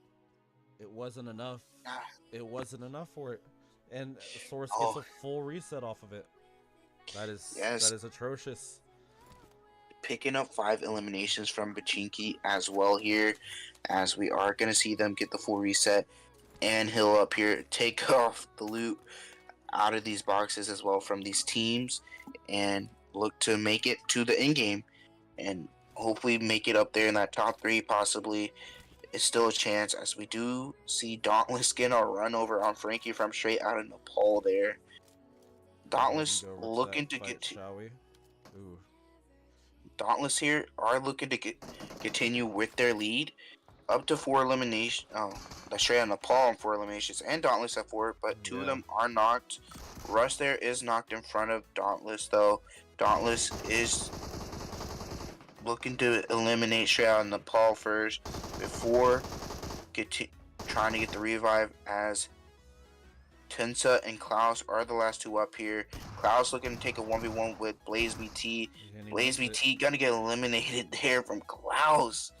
it wasn't enough. Ah. It wasn't enough for it, and Source Oh. gets a full reset off of it. That is Yes. that is atrocious. Picking up 5 eliminations from Pachinki as well here, as we are going to see them get the full reset and heal up here, take off the loot out of these boxes as well from these teams, and look to make it to the end game and hopefully make it up there in that top 3 possibly. It's still a chance, as we do see Dauntless getting a run over on Frankie from straight out of Nepal there. Dauntless Go over looking that to get fight, shall we? Ooh. Dauntless here are looking to continue with their lead up to 4 eliminations. Oh, that's straight on Nepal on 4 eliminations, and Dauntless at 4, but 2 of them are knocked. Rush there is knocked in front of Dauntless though. Dauntless is looking to eliminate straight out of Nepal first before trying to get the revive, as Tensa and Klaus are the last 2 up here. Klaus looking to take a 1v1 with Blaze BT. Blaze BT gonna get eliminated there from Klaus.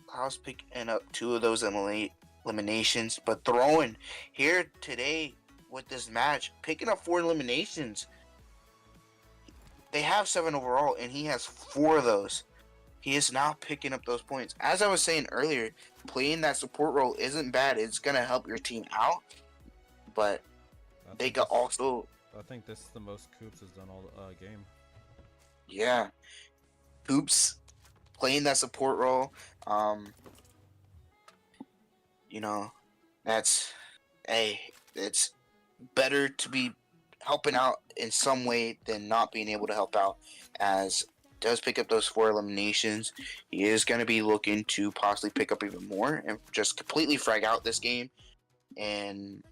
Klaus picking up 2 of those eliminations, but throwing here today with this match, picking up 4 eliminations. They have 7 overall, and he has 4 of those. He is now picking up those points. As I was saying earlier, playing that support role isn't bad. It's gonna help your team out, but they got also. I think this is the most Coops has done all game. Yeah, Hoops playing that support role. You know, it's better to be helping out in some way than not being able to help out, as does pick up those 4 eliminations. He is going to be looking to possibly pick up even more and just completely frag out this game and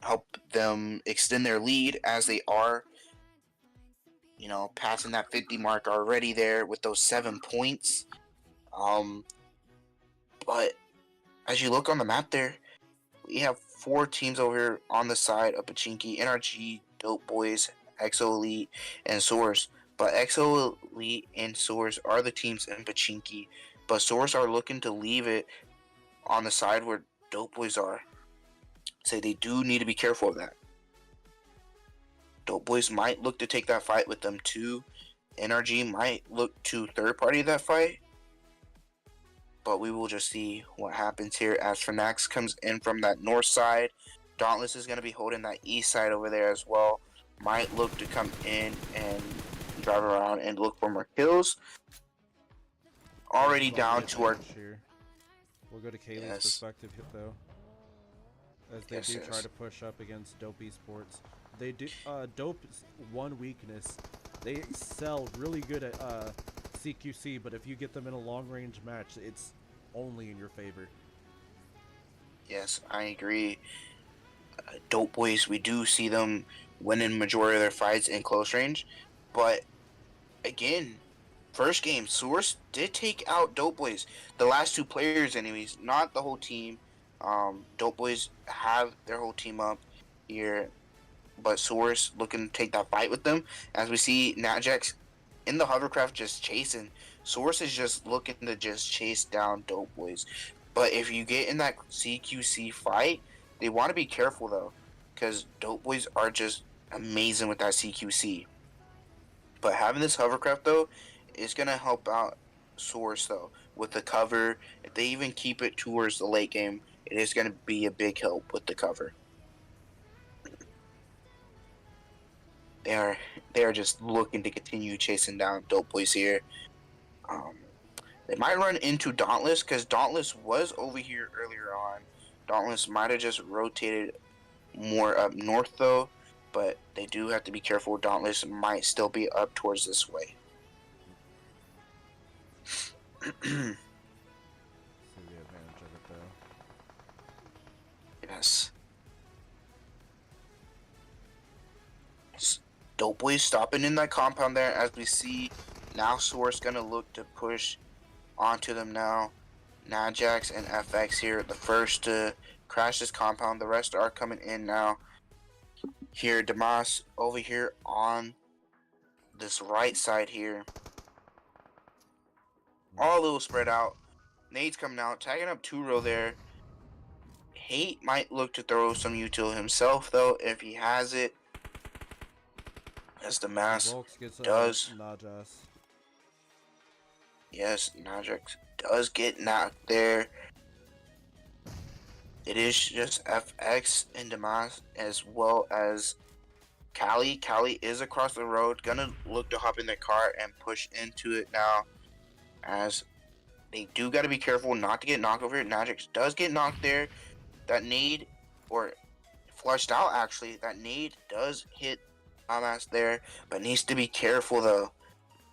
help them extend their lead, as they are passing that 50 mark already there with those 7 points. But as you look on the map there, we have 4 teams over here on the side of Pachinki, NRG, Dope Boys, Exo Elite, and Source. But Exo Elite and Source are the teams in Pachinki. But Source are looking to leave it on the side where Dope Boys are. So they do need to be careful of that. Dope Boys might look to take that fight with them too. NRG might look to third party that fight. But we will just see what happens here as Fernax comes in from that north side. Dauntless is going to be holding that east side over there as well. Might look to come in and drive around and look for more kills. Already down to our... Here. We'll go to Kaylee's Yes. perspective though. As they Yes, do yes. try to push up against Dope Esports. They do Dope's one weakness. They sell really good at CQC, but if you get them in a long range match, it's only in your favor. Yes, I agree. Dope Boys, we do see them winning majority of their fights in close range. But again, first game, Source did take out Dope Boys. The last 2 players anyways, not the whole team. Dope Boys have their whole team up here, but Source looking to take that fight with them. As we see Najax in the hovercraft just chasing. Source is just looking to just chase down Dope Boys. But if you get in that CQC fight, they want to be careful though, because Dope Boys are just amazing with that CQC. But having this hovercraft though is gonna help out Source though with the cover. If they even keep it towards the late game, it is gonna be a big help with the cover. They are just looking to continue chasing down Dope Boys here. They might run into Dauntless because Dauntless was over here earlier on. Dauntless might have just rotated more up north though, but they do have to be careful. Dauntless might still be up towards this way. See the advantage of it though. Yes. Dope Boys stopping in that compound there as we see now Source gonna look to push onto them now. Najax and FX here, the first to crash this compound. The rest are coming in now. Here, Damas over here on this right side here. All a little spread out. Nade's coming out, tagging up 2-row there. Hate might look to throw some util himself though if he has it. As Damas does. Najas. Yes, Najax does get knocked there. It is just FX and Damas as well as Callie. Callie is across the road, gonna look to hop in their car and push into it now. As they do gotta be careful not to get knocked over it. Najax does get knocked there. That nade, or flushed out actually, that nade does hit Damas there, but needs to be careful though.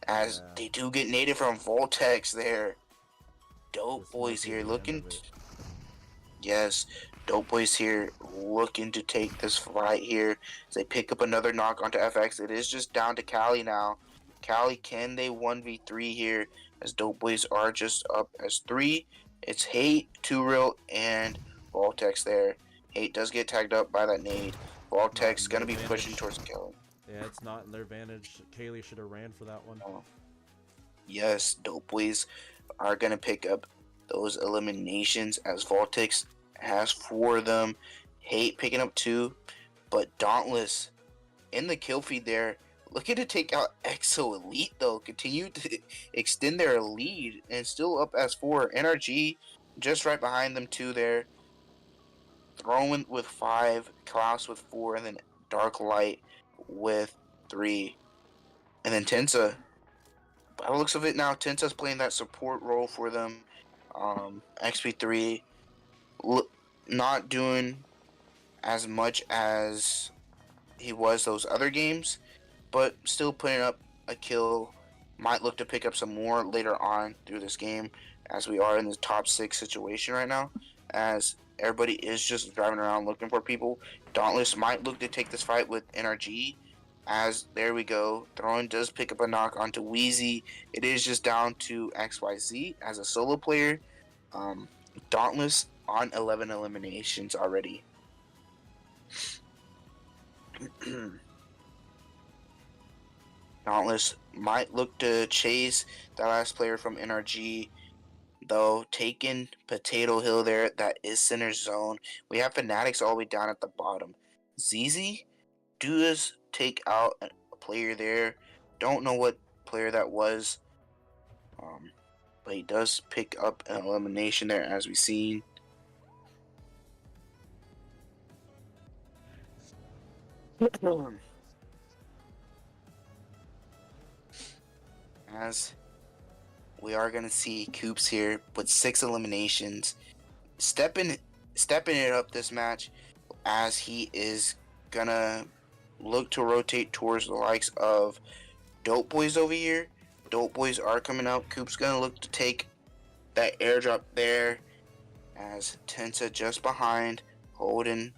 As they do get naded from Voltex there. Dope Boys here looking. Yes, Dope Boys here looking to take this fight here. As they pick up another knock onto FX. It is just down to Callie now. Callie, can they 1v3 here? As Dope Boys are just up as 3. It's Hate, 2-Real, and Voltex there. Hate does get tagged up by that nade. Voltex gonna be pushing towards Callie. Yeah, it's not in their advantage. Kaylee should have ran for that one. Yes, Dope Boys are gonna pick up those eliminations as Voltex has 4 of them. Hate picking up 2, but Dauntless in the kill feed there, looking to take out Exo Elite though. Continue to extend their lead and still up as 4. NRG just right behind them 2 there. Throwing with 5, Klaus with 4, and then Dark Light with 3. And then Tensa, by the looks of it now, Tensa's playing that support role for them. XP3 not doing as much as he was those other games, but still putting up a kill. Might look to pick up some more later on through this game, as we are in the top 6 situation right now, as everybody is just driving around looking for people. Dauntless might look to take this fight with NRG, As there we go, Throwing does pick up a knock onto Wheezy. It is just down to XYZ as a solo player. Dauntless on 11 eliminations already. Dauntless might look to chase the last player from NRG, though taking Potato Hill there. That is center zone. We have Fanatics all the way down at the bottom. ZZ does take out a player there. Don't know what player that was, but he does pick up an elimination there, as we've seen. As we are going to see Coops here with 6 eliminations, stepping it up this match, as he is going to look to rotate towards the likes of Dope Boys over here. Dope Boys are coming out. Coop's going to look to take that airdrop there, as Tensa just behind. Holden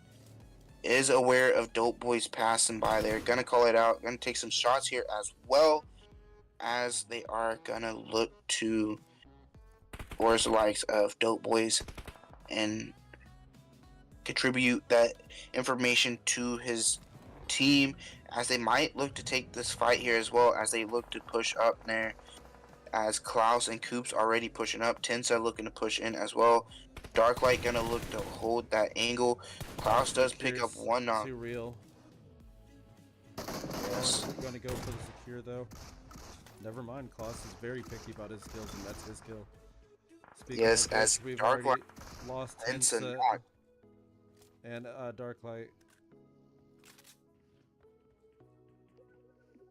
is aware of Dope Boys passing by there. Going to call it out. Going to take some shots here as well, as they are going to look to towards the likes of Dope Boys and contribute that information to his team, as they might look to take this fight here as well, as they look to push up there, as Klaus and Coops already pushing up. Tensa looking to push in as well. Darklight gonna look to hold that angle. Klaus does pick up one knock. Too real. Yes. We're gonna go for the secure though. Never mind, Klaus is very picky about his skills, and that's his kill. Speaking Yes, of as which, we've Darklight already lost Tensa Tensa knock. and Darklight.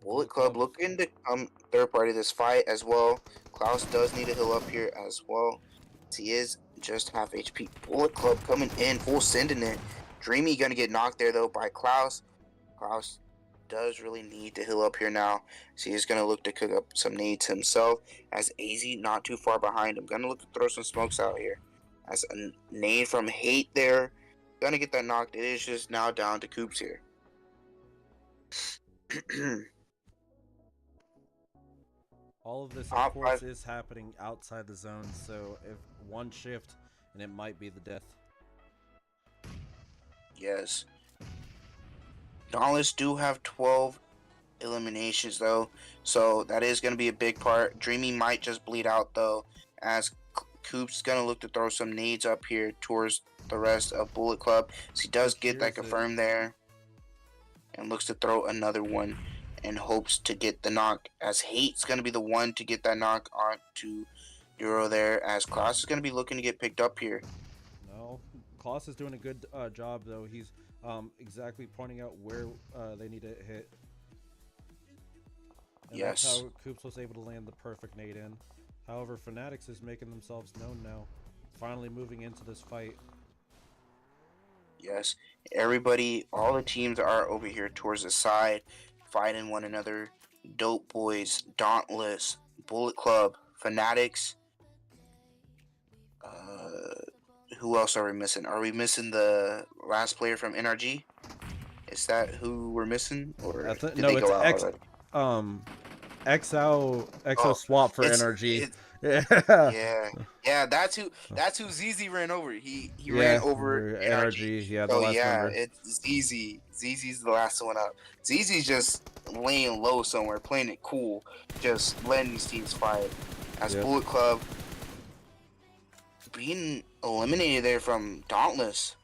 Bullet Club looking to come third party this fight as well. Klaus does need to heal up here as well. He is just half HP. Bullet Club coming in, full sending it. Dreamy gonna get knocked there though by Klaus. Klaus does really need to heal up here now. So he's gonna look to cook up some nades himself, as AZ not too far behind him. Gonna look to throw some smokes out here. As a nade from Hate there. Gonna get that knocked. It is just now down to Coops here. All of this, of course, is happening outside the zone, so if one shift, and it might be the death. Yes. Dauntless do have 12 eliminations, though, so that is going to be a big part. Dreamy might just bleed out, though, as Coop's going to look to throw some nades up here towards the rest of Bullet Club. So he does get that confirmed there, and looks to throw another one, and hopes to get the knock, as Hate's going to be the one to get that knock on to Euro there, as Klaus is going to be looking to get picked up here. No, Klaus is doing a good job, though. He's exactly pointing out where they need to hit. And Yes. that's how Coops was able to land the perfect nade in. However, Fanatics is making themselves known now, finally moving into this fight. Yes, everybody, all the teams are over here towards the side, fighting one another. Dope Boys, Dauntless, Bullet Club, Fanatics. Who else are we missing? Are we missing the last player from NRG? Is that who we're missing, or did no, they it's go out already? XO swap for NRG. Yeah, that's who ZZ ran over. He ran over NRG. Yeah, the So last yeah, member. it's ZZ. ZZ's the last one up. ZZ's just laying low somewhere, playing it cool, just letting these teams fight. As Bullet Club being eliminated there from Dauntless.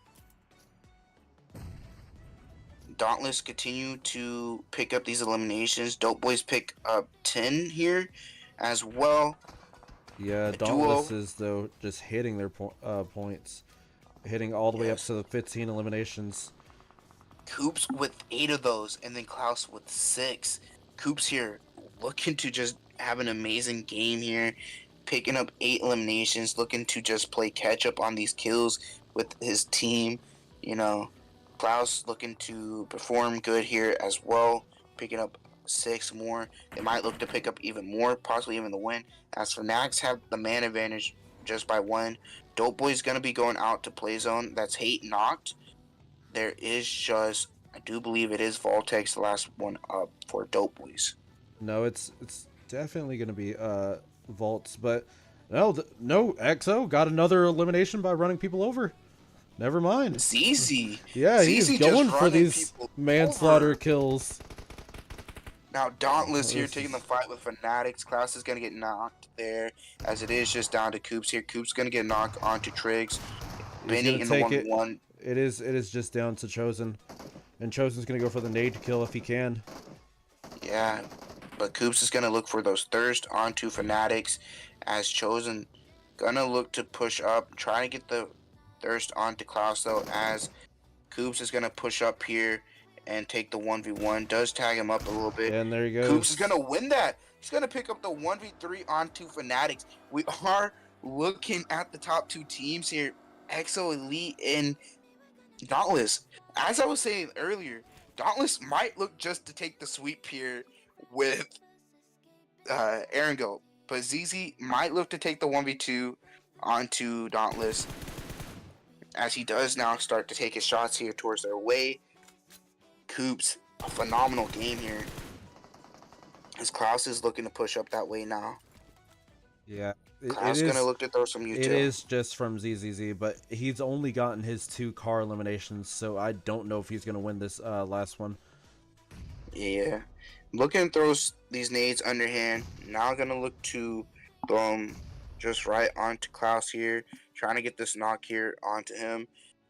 Dauntless continue to pick up these eliminations. Dope Boys pick up 10 here as well. Yeah, Dauntless is, though, just hitting their points. Hitting all the way up to the 15 eliminations. Coops with 8 of those, and then Klaus with 6. Coops here looking to just have an amazing game here. Picking up 8 eliminations, looking to just play catch up on these kills with his team. You know, Klaus looking to perform good here as well. Picking up 6 more. They might look to pick up even more, possibly even the win. As Fanatics have the man advantage just by 1. Dope Boy's going to be going out to play zone. That's Hate knocked. There is just I do believe it is Voltex, the last one up for Dope Boys. No, it's definitely going to be Vaults, but no, no, EXO got another elimination by running people over. Never mind. ZZ. Yeah, he's ZZ just going for running these people manslaughter over. kills. Now Dauntless here This taking the is- fight with Fanatics. Klaus is gonna get knocked there, as it is just down to Coops here. Coops gonna get knocked onto Triggs. He's Benny gonna in the take it. 1v1. It is just down to Chosen, and Chosen's gonna go for the nade kill if he can. Yeah, but Coops is gonna look for those thirst onto Fanatics, as Chosen gonna look to push up, try to get the thirst onto Klaus though, as Coops is gonna push up here and take the 1v1. Does tag him up a little bit. And there he goes. Coops is gonna win that. He's gonna pick up the 1v3 onto Fanatics. We are looking at the top two teams here, EXO Elite and Dauntless. As I was saying earlier, Dauntless might look just to take the sweep here with Erangel, but ZZ might look to take the 1v2 onto Dauntless, as he does now start to take his shots here towards their way. Coops, a phenomenal game here, as Klaus is looking to push up that way now. Yeah, Klaus gonna look to throw some It util. is just from ZZZ, but he's only gotten his 2 car eliminations, so I don't know if he's gonna win this last one. Yeah, looking to throw these nades underhand. Now gonna look to throw them just right onto Klaus here, trying to get this knock here onto him.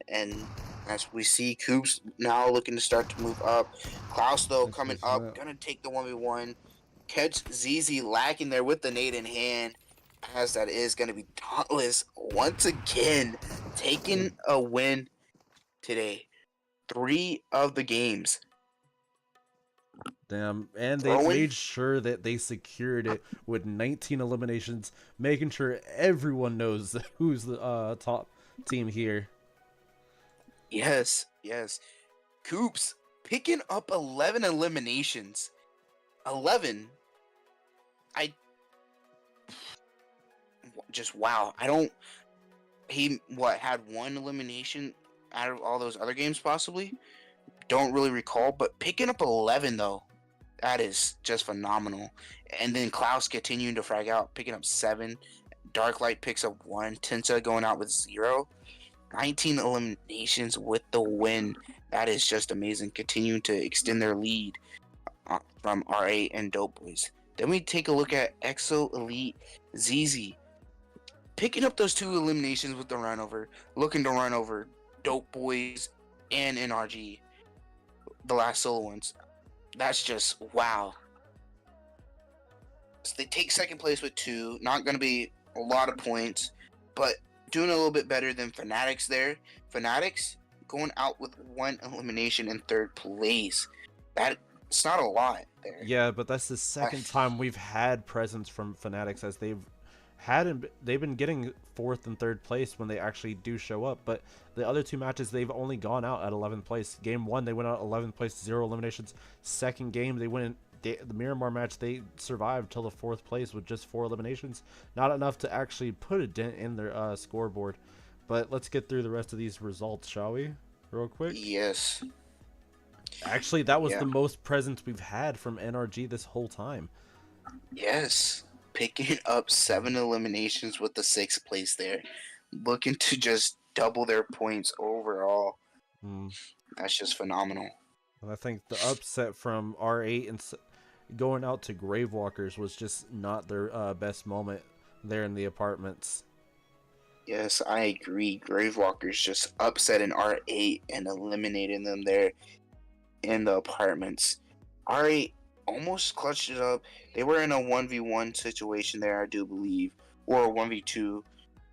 And as we see, Coops now looking to start to move up. Klaus though coming up, gonna take the 1v1. Catch ZZ lacking there with the nade in hand, as that is gonna be Dauntless once again taking a win today. 3 of the games. Damn, and they made sure that they secured it with 19 eliminations, making sure everyone knows who's the top team here. Yes, yes. Coops picking up 11 eliminations. 11. Just wow. He had 1 elimination out of all those other games possibly? Don't really recall, but picking up 11 though, that is just phenomenal. And then Klaus continuing to frag out, picking up 7. Darklight picks up 1. Tensa going out with 0. 19 eliminations with the win. That is just amazing. Continuing to extend their lead from R8 and Dope Boys. Then we take a look at EXO Elite ZZ. Picking up those 2 eliminations with the run over. Looking to run over Dope Boys and NRG. The last solo ones. That's just wow. So they take second place with 2. Not going to be a lot of points, but doing a little bit better than Fanatics there. Fanatics going out with 1 elimination in 3rd place. It's not a lot there. Yeah, but that's the second time we've had presence from Fanatics, as they've been getting 4th and 3rd place when they actually do show up, but the other 2 matches they've only gone out at 11th place. Game 1 they went out 11th place, 0 eliminations. Second game they went in the Miramar match, they survived till the 4th place with just 4 eliminations. Not enough to actually put a dent in their scoreboard. But let's get through the rest of these results, shall we? Real quick. Yes. Actually, that was the most presence we've had from NRG this whole time. Yes. Picking up 7 eliminations with the 6th place there. Looking to just double their points overall. That's just phenomenal. And I think the upset from R8 and going out to Gravewalkers was just not their best moment there in the apartments. Yes, I agree. Gravewalkers just upsetting R8 and eliminating them there in the apartments. R8 almost clutched it up. They were in a 1v1 situation there, I do believe, or a 1v2,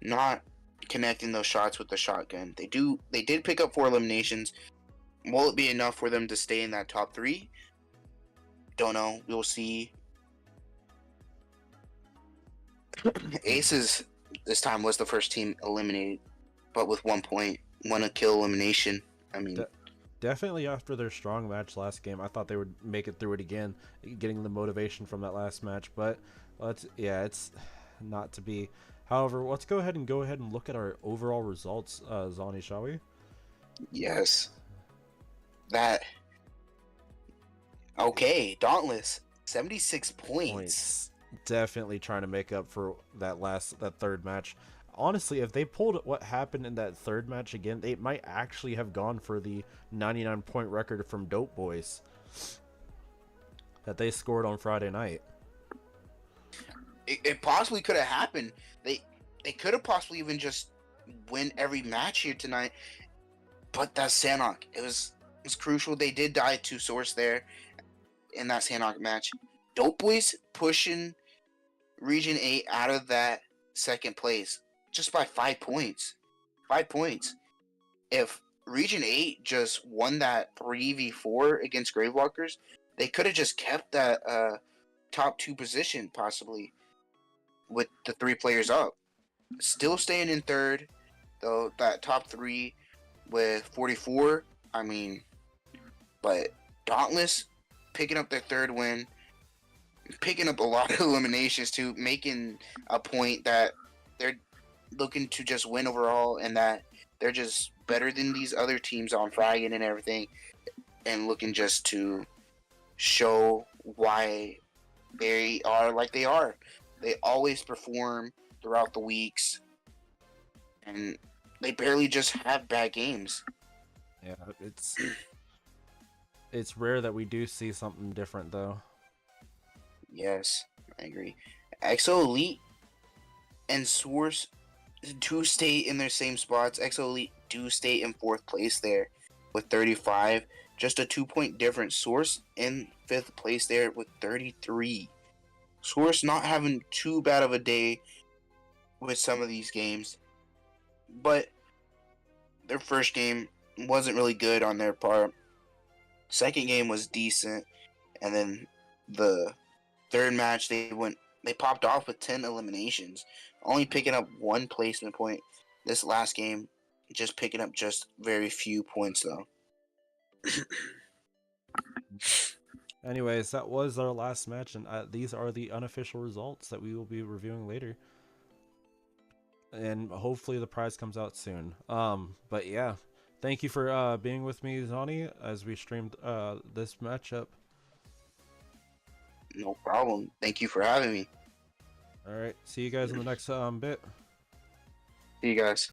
not connecting those shots with the shotgun. They did pick up 4 eliminations. Will it be enough for them to stay in that top 3? Don't know. We'll see. Aces this time was the first team eliminated, but with 1 point, 1 kill elimination. I mean, definitely after their strong match last game, I thought they would make it through it again, getting the motivation from that last match. But it's not to be. However, let's go ahead and look at our overall results, Zani, shall we? Yes. that. Okay, Dauntless, 76 points. Definitely trying to make up for that third match. Honestly, if they pulled what happened in that third match again, they might actually have gone for the 99-point record from Dope Boys that they scored on Friday night. It possibly could have happened. They could have possibly even just win every match here tonight. But that Sanhok, it was crucial. They did die to Source there in that Sanhok match. Dope Boys pushing Region 8 out of that second place just by 5 points. 5 points. If Region 8 just won that 3v4 against Gravewalkers, they could have just kept that top 2 position possibly with the 3 players up. Still staying in third, though, that top 3 with 44. I mean, but Dauntless picking up their third win, picking up a lot of eliminations too, making a point that they're looking to just win overall and that they're just better than these other teams on Fragging and everything, and looking just to show why they are like they are. They always perform throughout the weeks, and they barely just have bad games. Yeah, it's rare that we do see something different though. Yes, I agree. EXO Elite and Source do stay in their same spots. EXO Elite do stay in 4th place there with 35. Just a 2-point difference. Source in 5th place there with 33. Source not having too bad of a day with some of these games, but their first game wasn't really good on their part. Second game was decent, and then the third match they popped off with 10 eliminations, only picking up 1 placement point. This last game, just picking up just very few points though. Anyways, that was our last match, and these are the unofficial results that we will be reviewing later. And hopefully the prize comes out soon. But yeah, thank you for being with me, Zani, as we streamed this matchup. No problem. Thank you for having me. All right, see you guys in the next bit. See you guys.